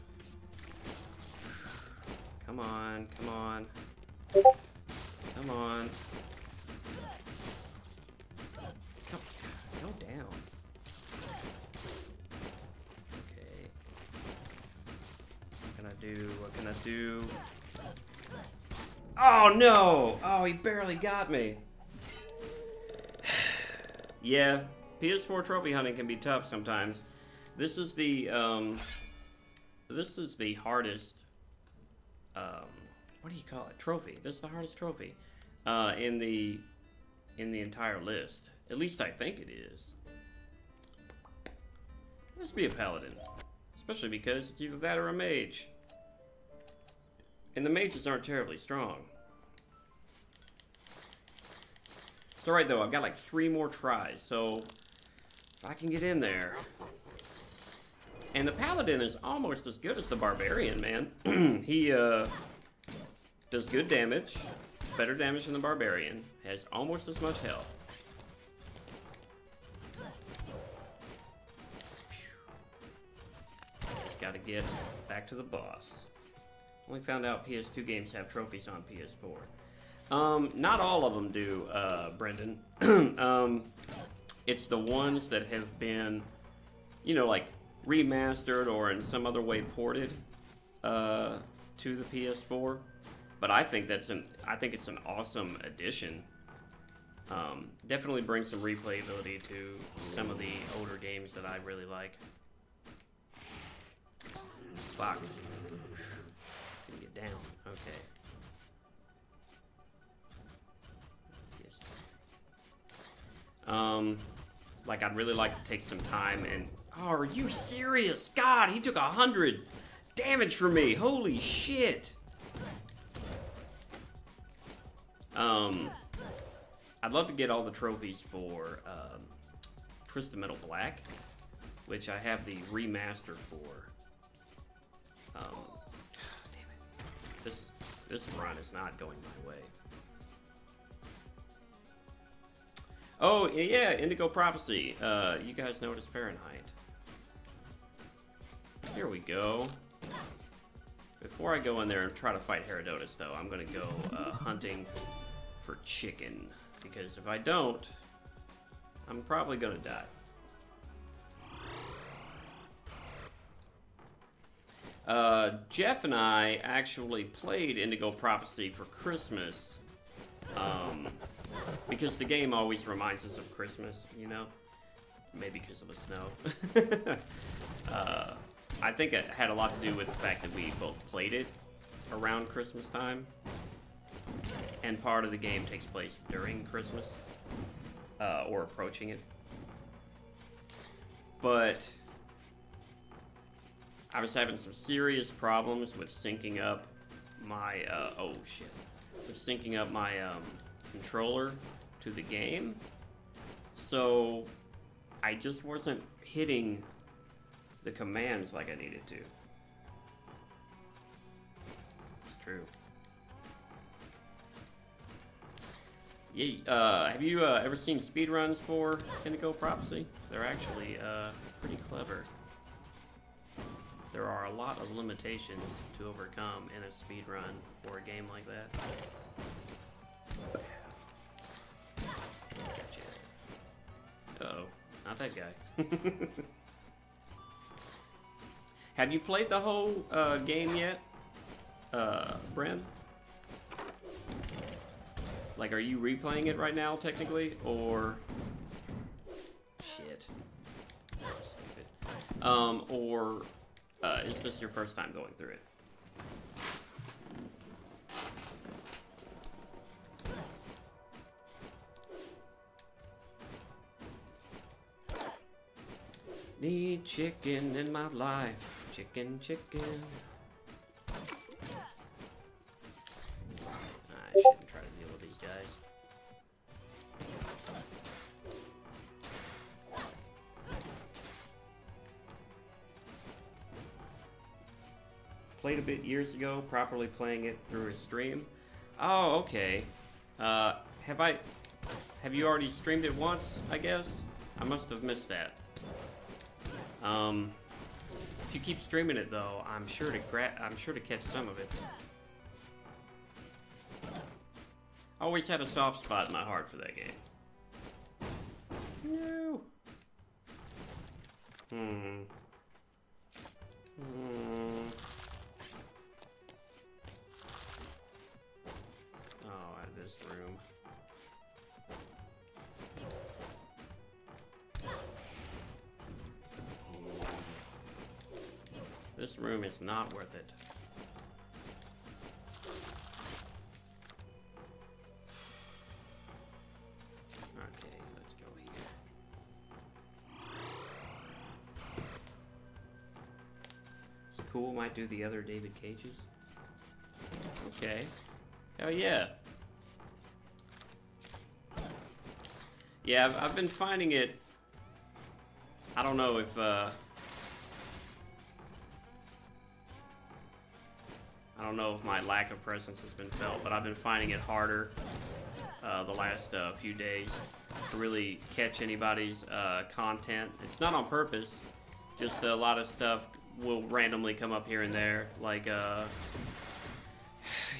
Come on, come on. Come on. Go down. Okay. What can I do? What can I do? Oh no! Oh, he barely got me. Yeah, PS4 trophy hunting can be tough sometimes. This is the hardest. What do you call it? Trophy. This is the hardest trophy in the entire list. At least I think it is. Let's be a paladin, especially because it's either that or a mage. And the mages aren't terribly strong. It's alright though, I've got like 3 more tries, so if I can get in there. And the paladin is almost as good as the barbarian, man. He does good damage, better damage than the barbarian, has almost as much health. Just gotta get back to the boss. Only found out PS2 games have trophies on PS4. Not all of them do, Brendan. It's the ones that have been, you know, like remastered or in some other way ported to the PS4. But I think it's an awesome addition. Definitely brings some replayability to some of the older games that I really like. Fuck. Can get down. Okay. Yes. Like I'd really like to take some time and. Oh, are you serious? God, he took 100. damage for me. Holy shit. I'd love to get all the trophies for Crystal Metal Black, which I have the remaster for. Damn it. This run is not going my way. Oh, yeah, Indigo Prophecy. You guys notice Fahrenheit. Here we go. Before I go in there and try to fight Herodotus, though, I'm going to go hunting for chicken. Because if I don't, I'm probably going to die. Jeff and I actually played Indigo Prophecy for Christmas. Because the game always reminds us of Christmas, you know? Maybe because of the snow. I think it had a lot to do with the fact that we both played it around Christmas time. And part of the game takes place during Christmas. Or approaching it. But I was having some serious problems with syncing up my, oh shit. With syncing up my, controller to the game. So I just wasn't hitting the commands like I needed to. It's true. Yeah, have you ever seen speedruns for Indigo Prophecy? They're actually pretty clever. There are a lot of limitations to overcome in a speedrun for a game like that. Uh-oh, not that guy. Have you played the whole game yet, Bren? Like, are you replaying it right now, technically, or... Shit. Stupid. Or is this your first time going through it? Need chicken in my life. Chicken, chicken. I shouldn't try to deal with these guys. Played a bit years ago, properly playing it through a stream. Oh, okay. Have you already streamed it once, I guess? I must have missed that. If you keep streaming it though, I'm sure to catch some of it. I always had a soft spot in my heart for that game. No. Oh, at this room. This room is not worth it. Okay, let's go here. It's cool, might do the other David Cages. Okay. Oh yeah. Yeah, I've been finding it... I don't know if, I don't know if my lack of presence has been felt, but I've been finding it harder the last few days to really catch anybody's content. It's not on purpose, just a lot of stuff will randomly come up here and there. Like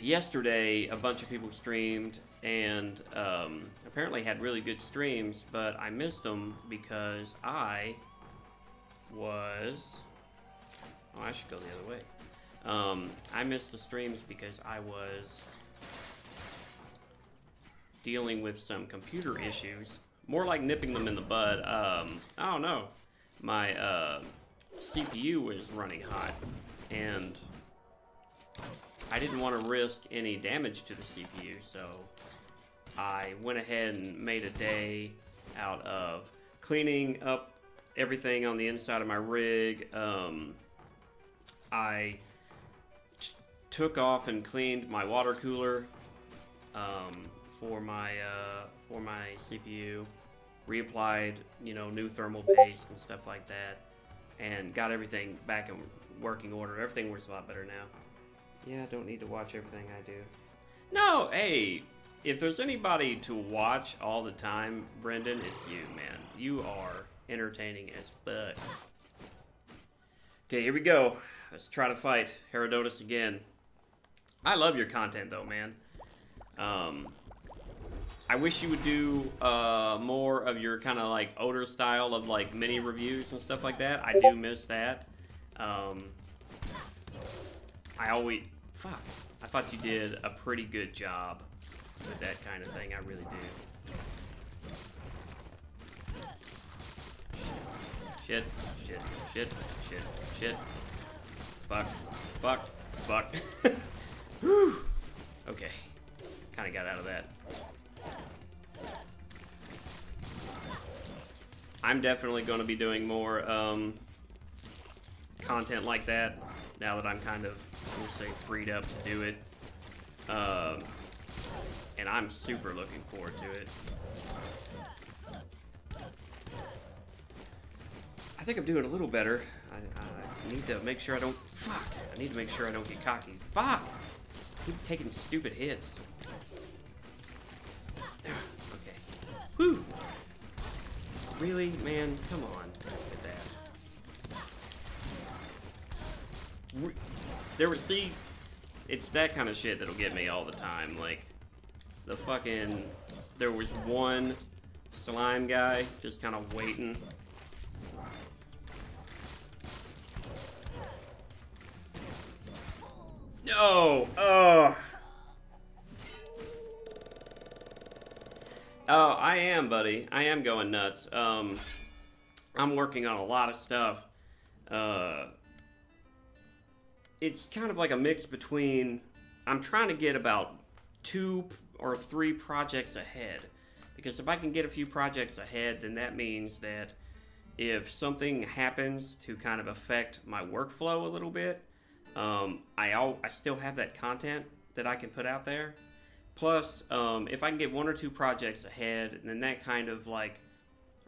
yesterday, a bunch of people streamed and apparently had really good streams, but I missed them because I was... Oh, I should go the other way. I missed the streams because I was dealing with some computer issues. More like nipping them in the bud. I don't know. My CPU was running hot, and I didn't want to risk any damage to the CPU, so I went ahead and made a day out of cleaning up everything on the inside of my rig. I took off and cleaned my water cooler for my CPU, reapplied, you know, new thermal paste and stuff like that, and got everything back in working order. Everything works a lot better now. Yeah, I don't need to watch everything I do. No, hey, if there's anybody to watch all the time, Brendan, it's you, man. You are entertaining as fuck. Okay, here we go. Let's try to fight Herodotus again. I love your content, though, man. I wish you would do more of your kind of like odor style of like mini reviews and stuff like that. I do miss that. I thought you did a pretty good job with that kind of thing. I really do. Shit. Fuck. Whew. Okay. Kind of got out of that. I'm definitely going to be doing more content like that now that I'm kind of, we'll say, freed up to do it. And I'm super looking forward to it. I think I'm doing a little better. I need to make sure I don't... Fuck! I need to make sure I don't get cocky. Fuck! I keep taking stupid hits. Okay. Whew! Really? Man, come on. Look at that. See, it's that kind of shit that'll get me all the time. Like, the fucking... There was one slime guy just kind of waiting. No! Oh! Oh, I am, buddy. I am going nuts. I'm working on a lot of stuff. It's kind of like a mix between... I'm trying to get about 2 or 3 projects ahead. Because if I can get a few projects ahead, then that means that if something happens to kind of affect my workflow a little bit, I still have that content that I can put out there. Plus, if I can get 1 or 2 projects ahead, then that kind of like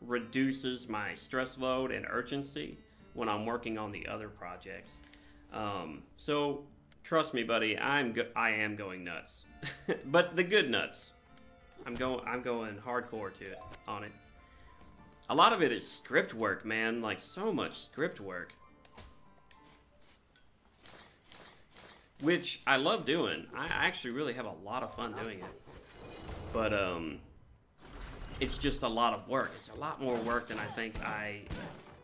reduces my stress load and urgency when I'm working on the other projects. So trust me, buddy, I am going nuts, but the good nuts. I'm going hardcore on it. A lot of it is script work, man. Like so much script work. Which I love doing. I actually really have a lot of fun doing it. But, it's just a lot of work. It's a lot more work than I think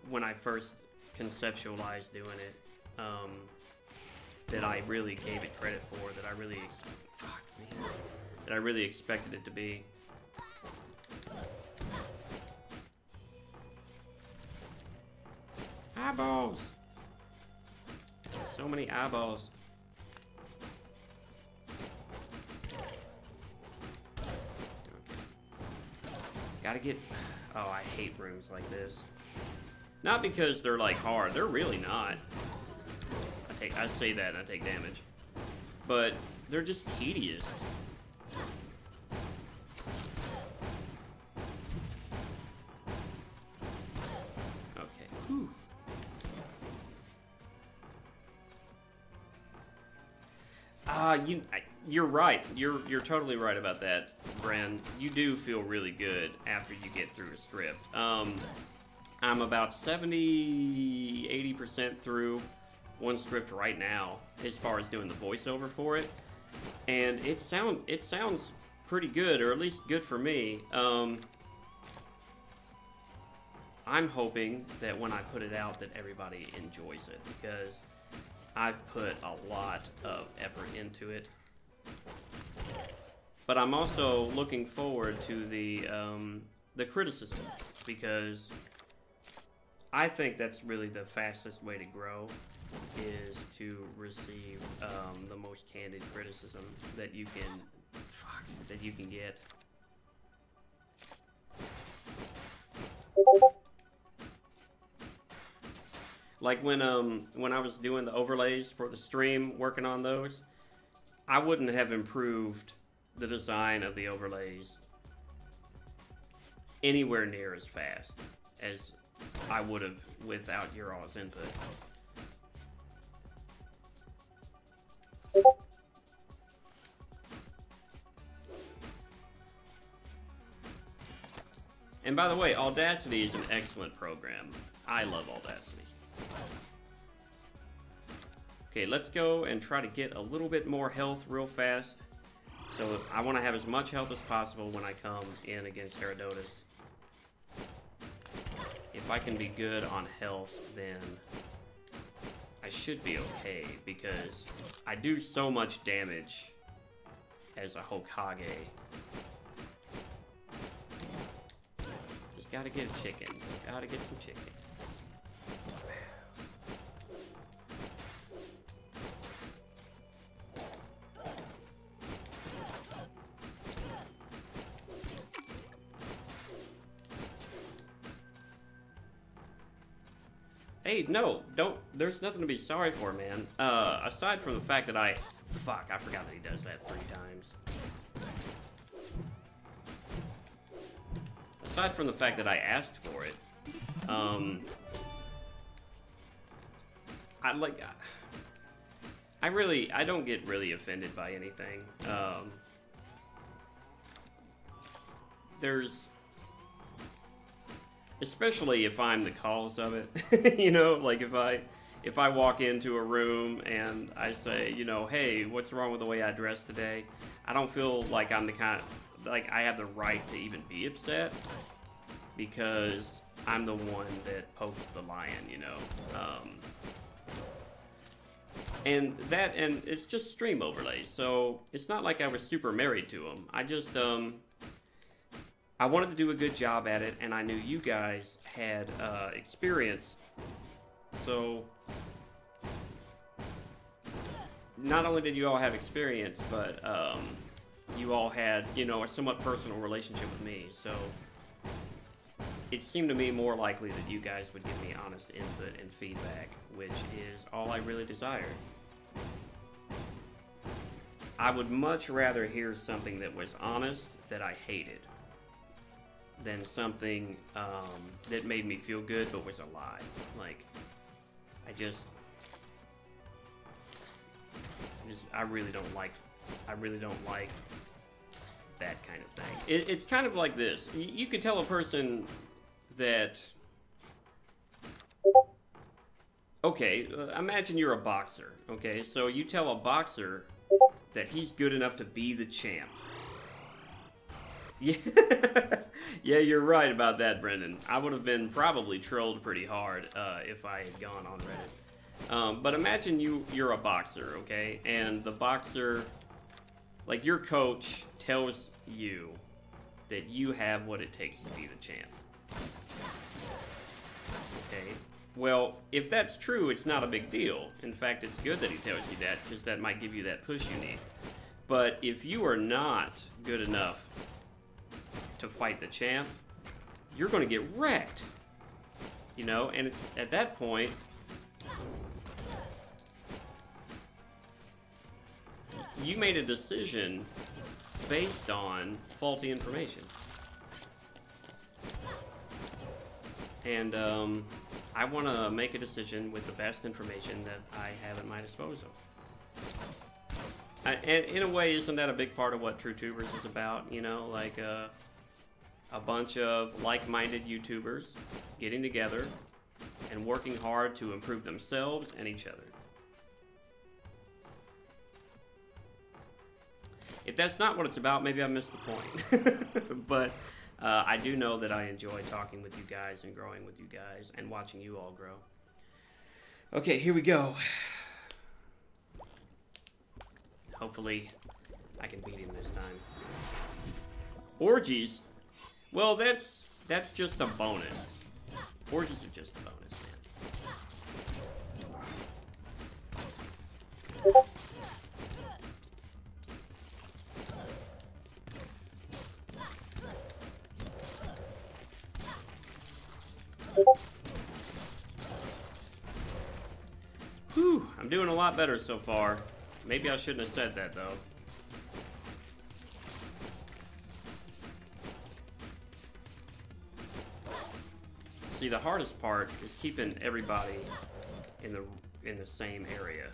when I first conceptualized doing it, that I really gave it credit for, that I really expected it to be. Eyeballs! So many eyeballs. Gotta get... Oh, I hate rooms like this. Not because they're, like, hard. They're really not. I say that and I take damage. But they're just tedious. Okay. Whew. You're right. You're totally right about that, Bren. You do feel really good after you get through a script. I'm about 70-80% through one script right now, as far as doing the voiceover for it, and it sounds pretty good, or at least good for me. I'm hoping that when I put it out, that everybody enjoys it, because I've put a lot of effort into it. But I'm also looking forward to the criticism, because I think that's really the fastest way to grow, is to receive the most candid criticism that you can get. Like when I was doing the overlays for the stream, working on those, I wouldn't have improved the design of the overlays anywhere near as fast as I would have without your all's input. And by the way, Audacity is an excellent program. I love Audacity. Okay, let's go and try to get a little bit more health real fast. So I want to have as much health as possible when I come in against Herodotus. If I can be good on health, then I should be okay, because I do so much damage as a Hokage. Just gotta get a chicken. Gotta get some chicken. Hey, no, don't, there's nothing to be sorry for, man. Aside from the fact that I forgot that he does that 3 times. Aside from the fact that I asked for it, I don't get really offended by anything. Especially if I'm the cause of it, you know, like if I walk into a room and I say, you know, hey, what's wrong with the way I dress today? I don't feel like I'm the kind of, like I have the right to even be upset, because I'm the one that poked the lion, you know. And it's just stream overlays, so it's not like I was super married to them. I just, I wanted to do a good job at it, and I knew you guys had experience. So, not only did you all have experience, but you all had, you know, a somewhat personal relationship with me. So, it seemed to me more likely that you guys would give me honest input and feedback, which is all I really desired. I would much rather hear something that was honest that I hated than something that made me feel good but was a lie. Like, I really don't like that kind of thing. It's kind of like this. You could tell a person that, okay, imagine you're a boxer, okay? So you tell a boxer that he's good enough to be the champ. Yeah, yeah, you're right about that, Brendan. I would have been probably trolled pretty hard if I had gone on Reddit. But imagine you're a boxer, okay? And the boxer, like your coach, tells you that you have what it takes to be the champ. Okay? Well, if that's true, it's not a big deal. In fact, it's good that he tells you that, because that might give you that push you need. But if you are not good enough to fight the champ, you're going to get wrecked, you know. And it's at that point, you made a decision based on faulty information, and I want to make a decision with the best information that I have at my disposal. And in a way, isn't that a big part of what True Tubers is about? You know, like a bunch of like-minded YouTubers getting together and working hard to improve themselves and each other. If that's not what it's about, maybe I missed the point. But I do know that I enjoy talking with you guys and growing with you guys and watching you all grow. Okay, here we go. Hopefully, I can beat him this time. Orgies? Well, that's just a bonus. Orgies are just a bonus, man. I'm doing a lot better so far. Maybe I shouldn't have said that, though. See, the hardest part is keeping everybody in the same area.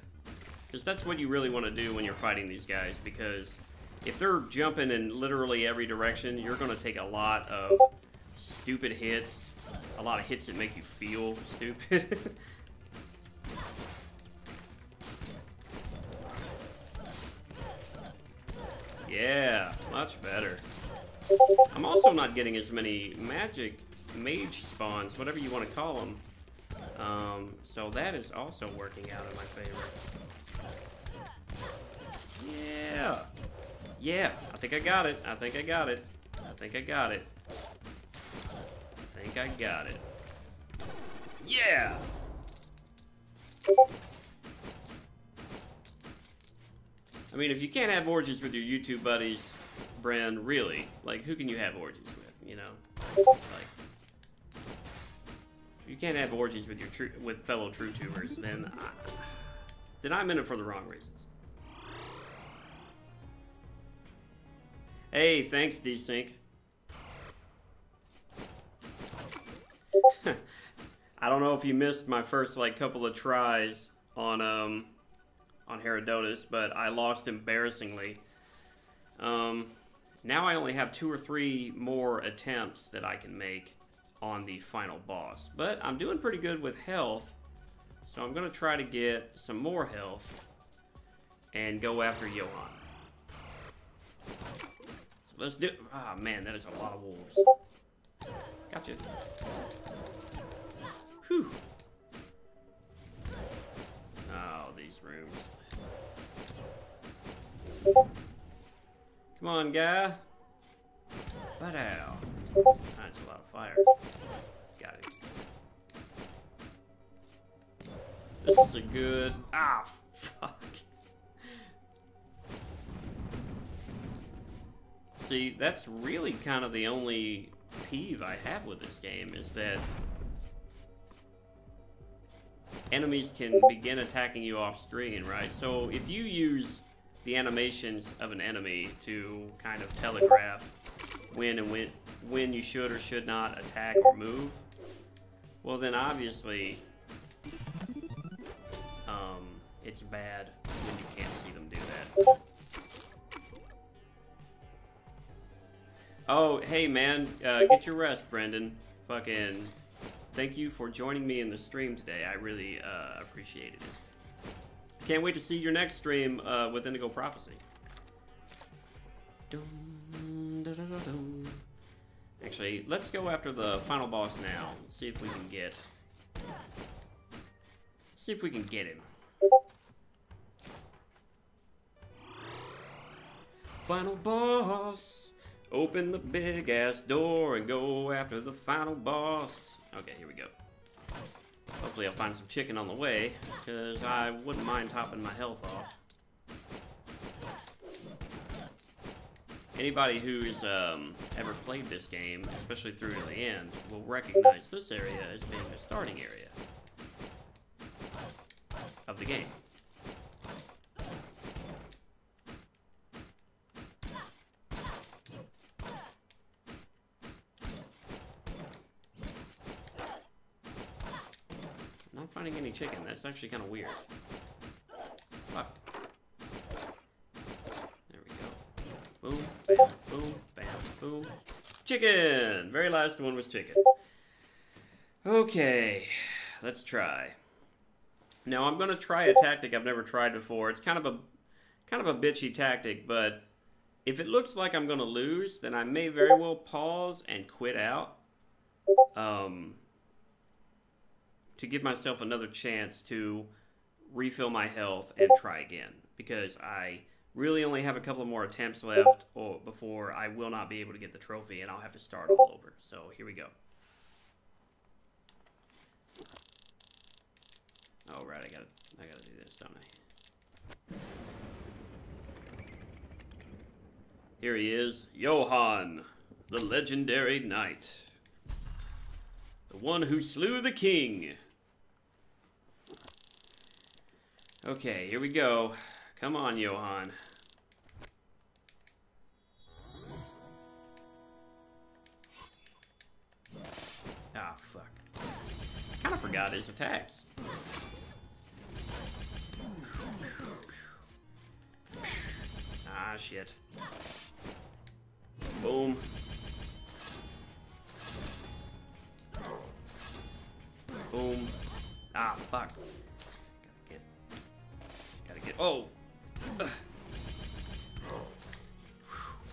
Because that's what you really want to do when you're fighting these guys, because if they're jumping in literally every direction, you're going to take a lot of stupid hits. A lot of hits that make you feel stupid. Yeah, much better. I'm also not getting as many mage spawns, whatever you want to call them. So that is also working out in my favor. Yeah. Yeah, I think I got it. I think I got it. I think I got it. I think I got it. Yeah! I mean, if you can't have orgies with your YouTube buddies, Bren, really, like, who can you have orgies with, you know? Like, if you can't have orgies with your fellow TrueTubers, then I'm in it for the wrong reasons. Hey, thanks, Desync. I don't know if you missed my first, like, couple of tries on Herodotus, but I lost embarrassingly. Now I only have 2 or 3 more attempts that I can make on the final boss. But I'm doing pretty good with health, so I'm going to try to get some more health and go after Johann. So let's do... Ah, man, that is a lot of wolves. Gotcha. Whew. Oh, these rooms. Come on, guy. Ba-dow. That's a lot of fire. Got it. This is a good... Ah, fuck. See, that's really kind of the only peeve I have with this game, is that enemies can begin attacking you off screen, right? So if you use the animations of an enemy to kind of telegraph when you should or should not attack or move, well then obviously it's bad when you can't see them do that. Oh, hey man, get your rest, Brendan. Fucking thank you for joining me in the stream today. I really appreciated it. Can't wait to see your next stream with Indigo Prophecy. Actually, let's go after the final boss now. See if we can get... See if we can get him. Final boss! Open the big ass door and go after the final boss. Okay, here we go. Hopefully I'll find some chicken on the way, because I wouldn't mind topping my health off. Anybody who's ever played this game, especially through to the end, will recognize this area as being the starting area of the game. Not finding any chicken. That's actually kind of weird. Fuck. There we go. Boom, bam, boom, bam, boom. Chicken! Very last one was chicken. Okay, let's try. Now I'm gonna try a tactic I've never tried before. It's kind of a bitchy tactic, but if it looks like I'm gonna lose, then I may very well pause and quit out. To give myself another chance to refill my health and try again, because I really only have a couple of more attempts left before I will not be able to get the trophy, and I'll have to start all over. So here we go. Oh right, I gotta do this, don't I? Here he is, Johann, the legendary knight, the one who slew the king. Okay, here we go. Come on, Johan. Ah, fuck. Kind of forgot his attacks. Ah, shit. Boom. Boom. Ah, fuck. Gotta get. Oh! Ugh.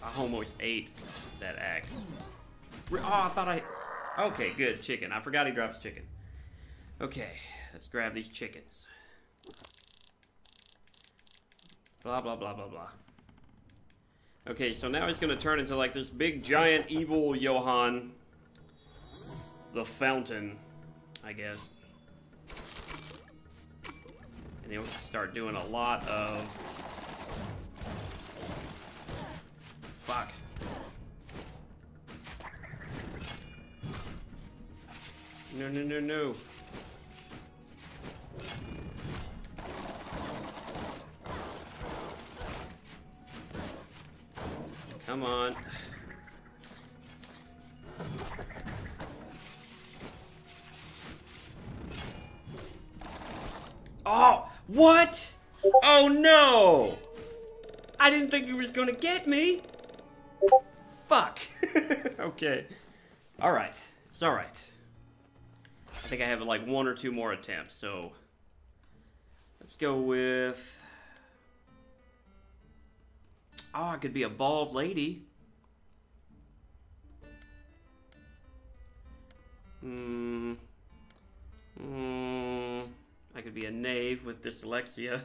I almost ate that axe. Oh, I thought I. Okay, good. Chicken. I forgot he drops chicken. Okay, let's grab these chickens. Blah, blah, blah, blah, blah. Okay, so now he's gonna turn into like this big, giant, evil Johan. The Fountain, I guess. And he'll start doing a lot of... Fuck. No, no, no, no. Come on. Oh, what? Oh no! I didn't think he was gonna get me. Fuck. Okay. Alright. It's alright. I think I have like 1 or 2 more attempts, so let's go with... Oh, I could be a bald lady. I could be a knave with dyslexia.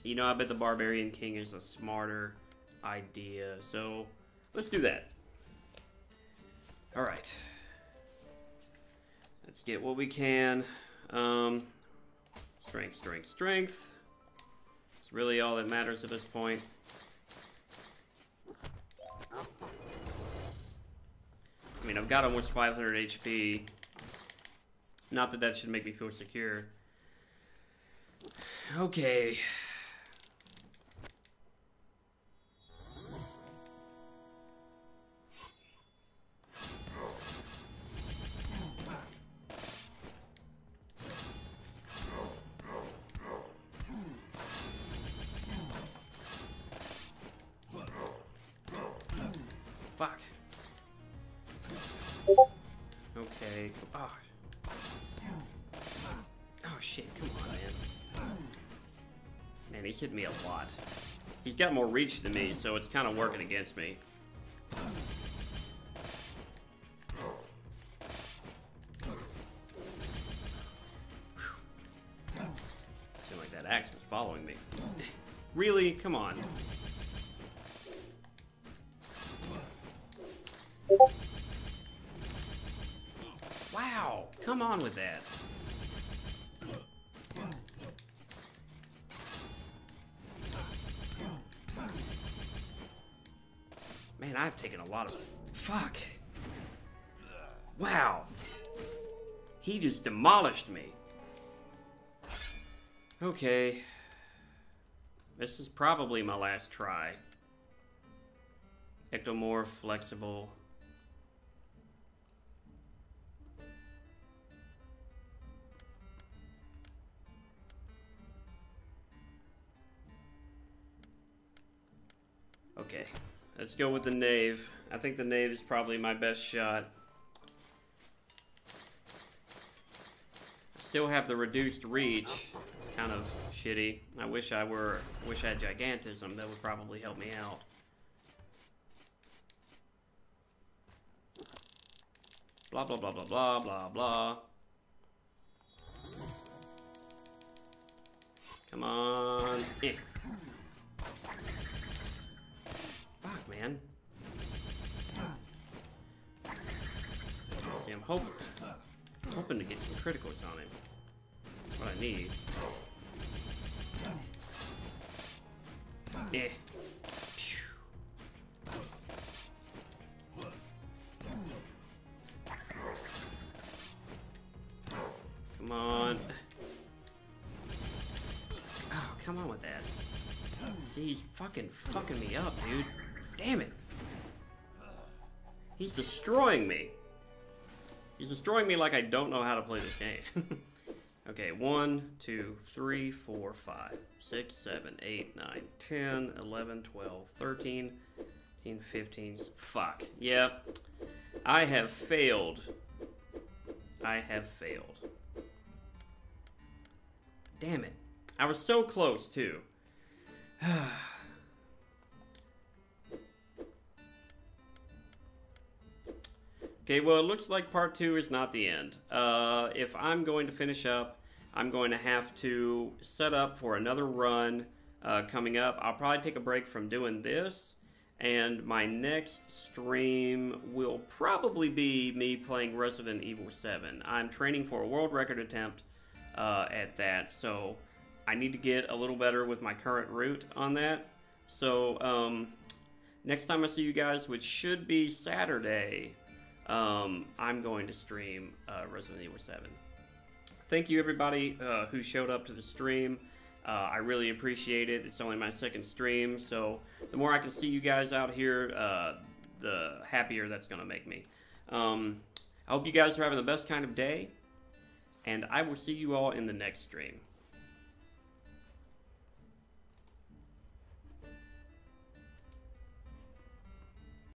You know, I bet the Barbarian King is a smarter idea, so let's do that. Alright. Let's get what we can. Strength, strength, strength. It's really all that matters at this point. I mean, I've got almost 500 HP. Not that that should make me feel secure. Okay. Fuck. Okay. Oh. Oh shit, come on, man. Man, he's hit me a lot. He's got more reach than me, so it's kind of working against me. Seemed like that axe was following me. Really? Come on. Wow, come on with that. Man, I've taken a lot of... Fuck. Wow. He just demolished me. Okay. This is probably my last try. Ectomorph, flexible... Okay, let's go with the Knave. I think the Knave is probably my best shot. I still have the reduced reach. It's kind of shitty. I wish I had Gigantism. That would probably help me out. Blah, blah, blah, blah, blah, blah, blah. Come on. Eh. Man. See, I'm hoping to get some criticals on him. What I need. Yeah. See, he's fucking me up, dude. Damn it. He's destroying me. He's destroying me like I don't know how to play this game. Okay, 1, 2, 3, 4, 5, 6, 7, 8, 9, 10, 11, 12, 13, 14, 15. Fuck. Yep. I have failed. I have failed. Damn it. I was so close, too. Okay, well, it looks like part 2 is not the end. If I'm going to finish up, I'm going to have to set up for another run coming up. I'll probably take a break from doing this, and my next stream will probably be me playing Resident Evil 7. I'm training for a world record attempt at that, so I need to get a little better with my current route on that. So, next time I see you guys, which should be Saturday, I'm going to stream Resident Evil 7. Thank you, everybody who showed up to the stream. I really appreciate it. It's only my second stream, so the more I can see you guys out here, the happier that's going to make me. I hope you guys are having the best kind of day, and I will see you all in the next stream.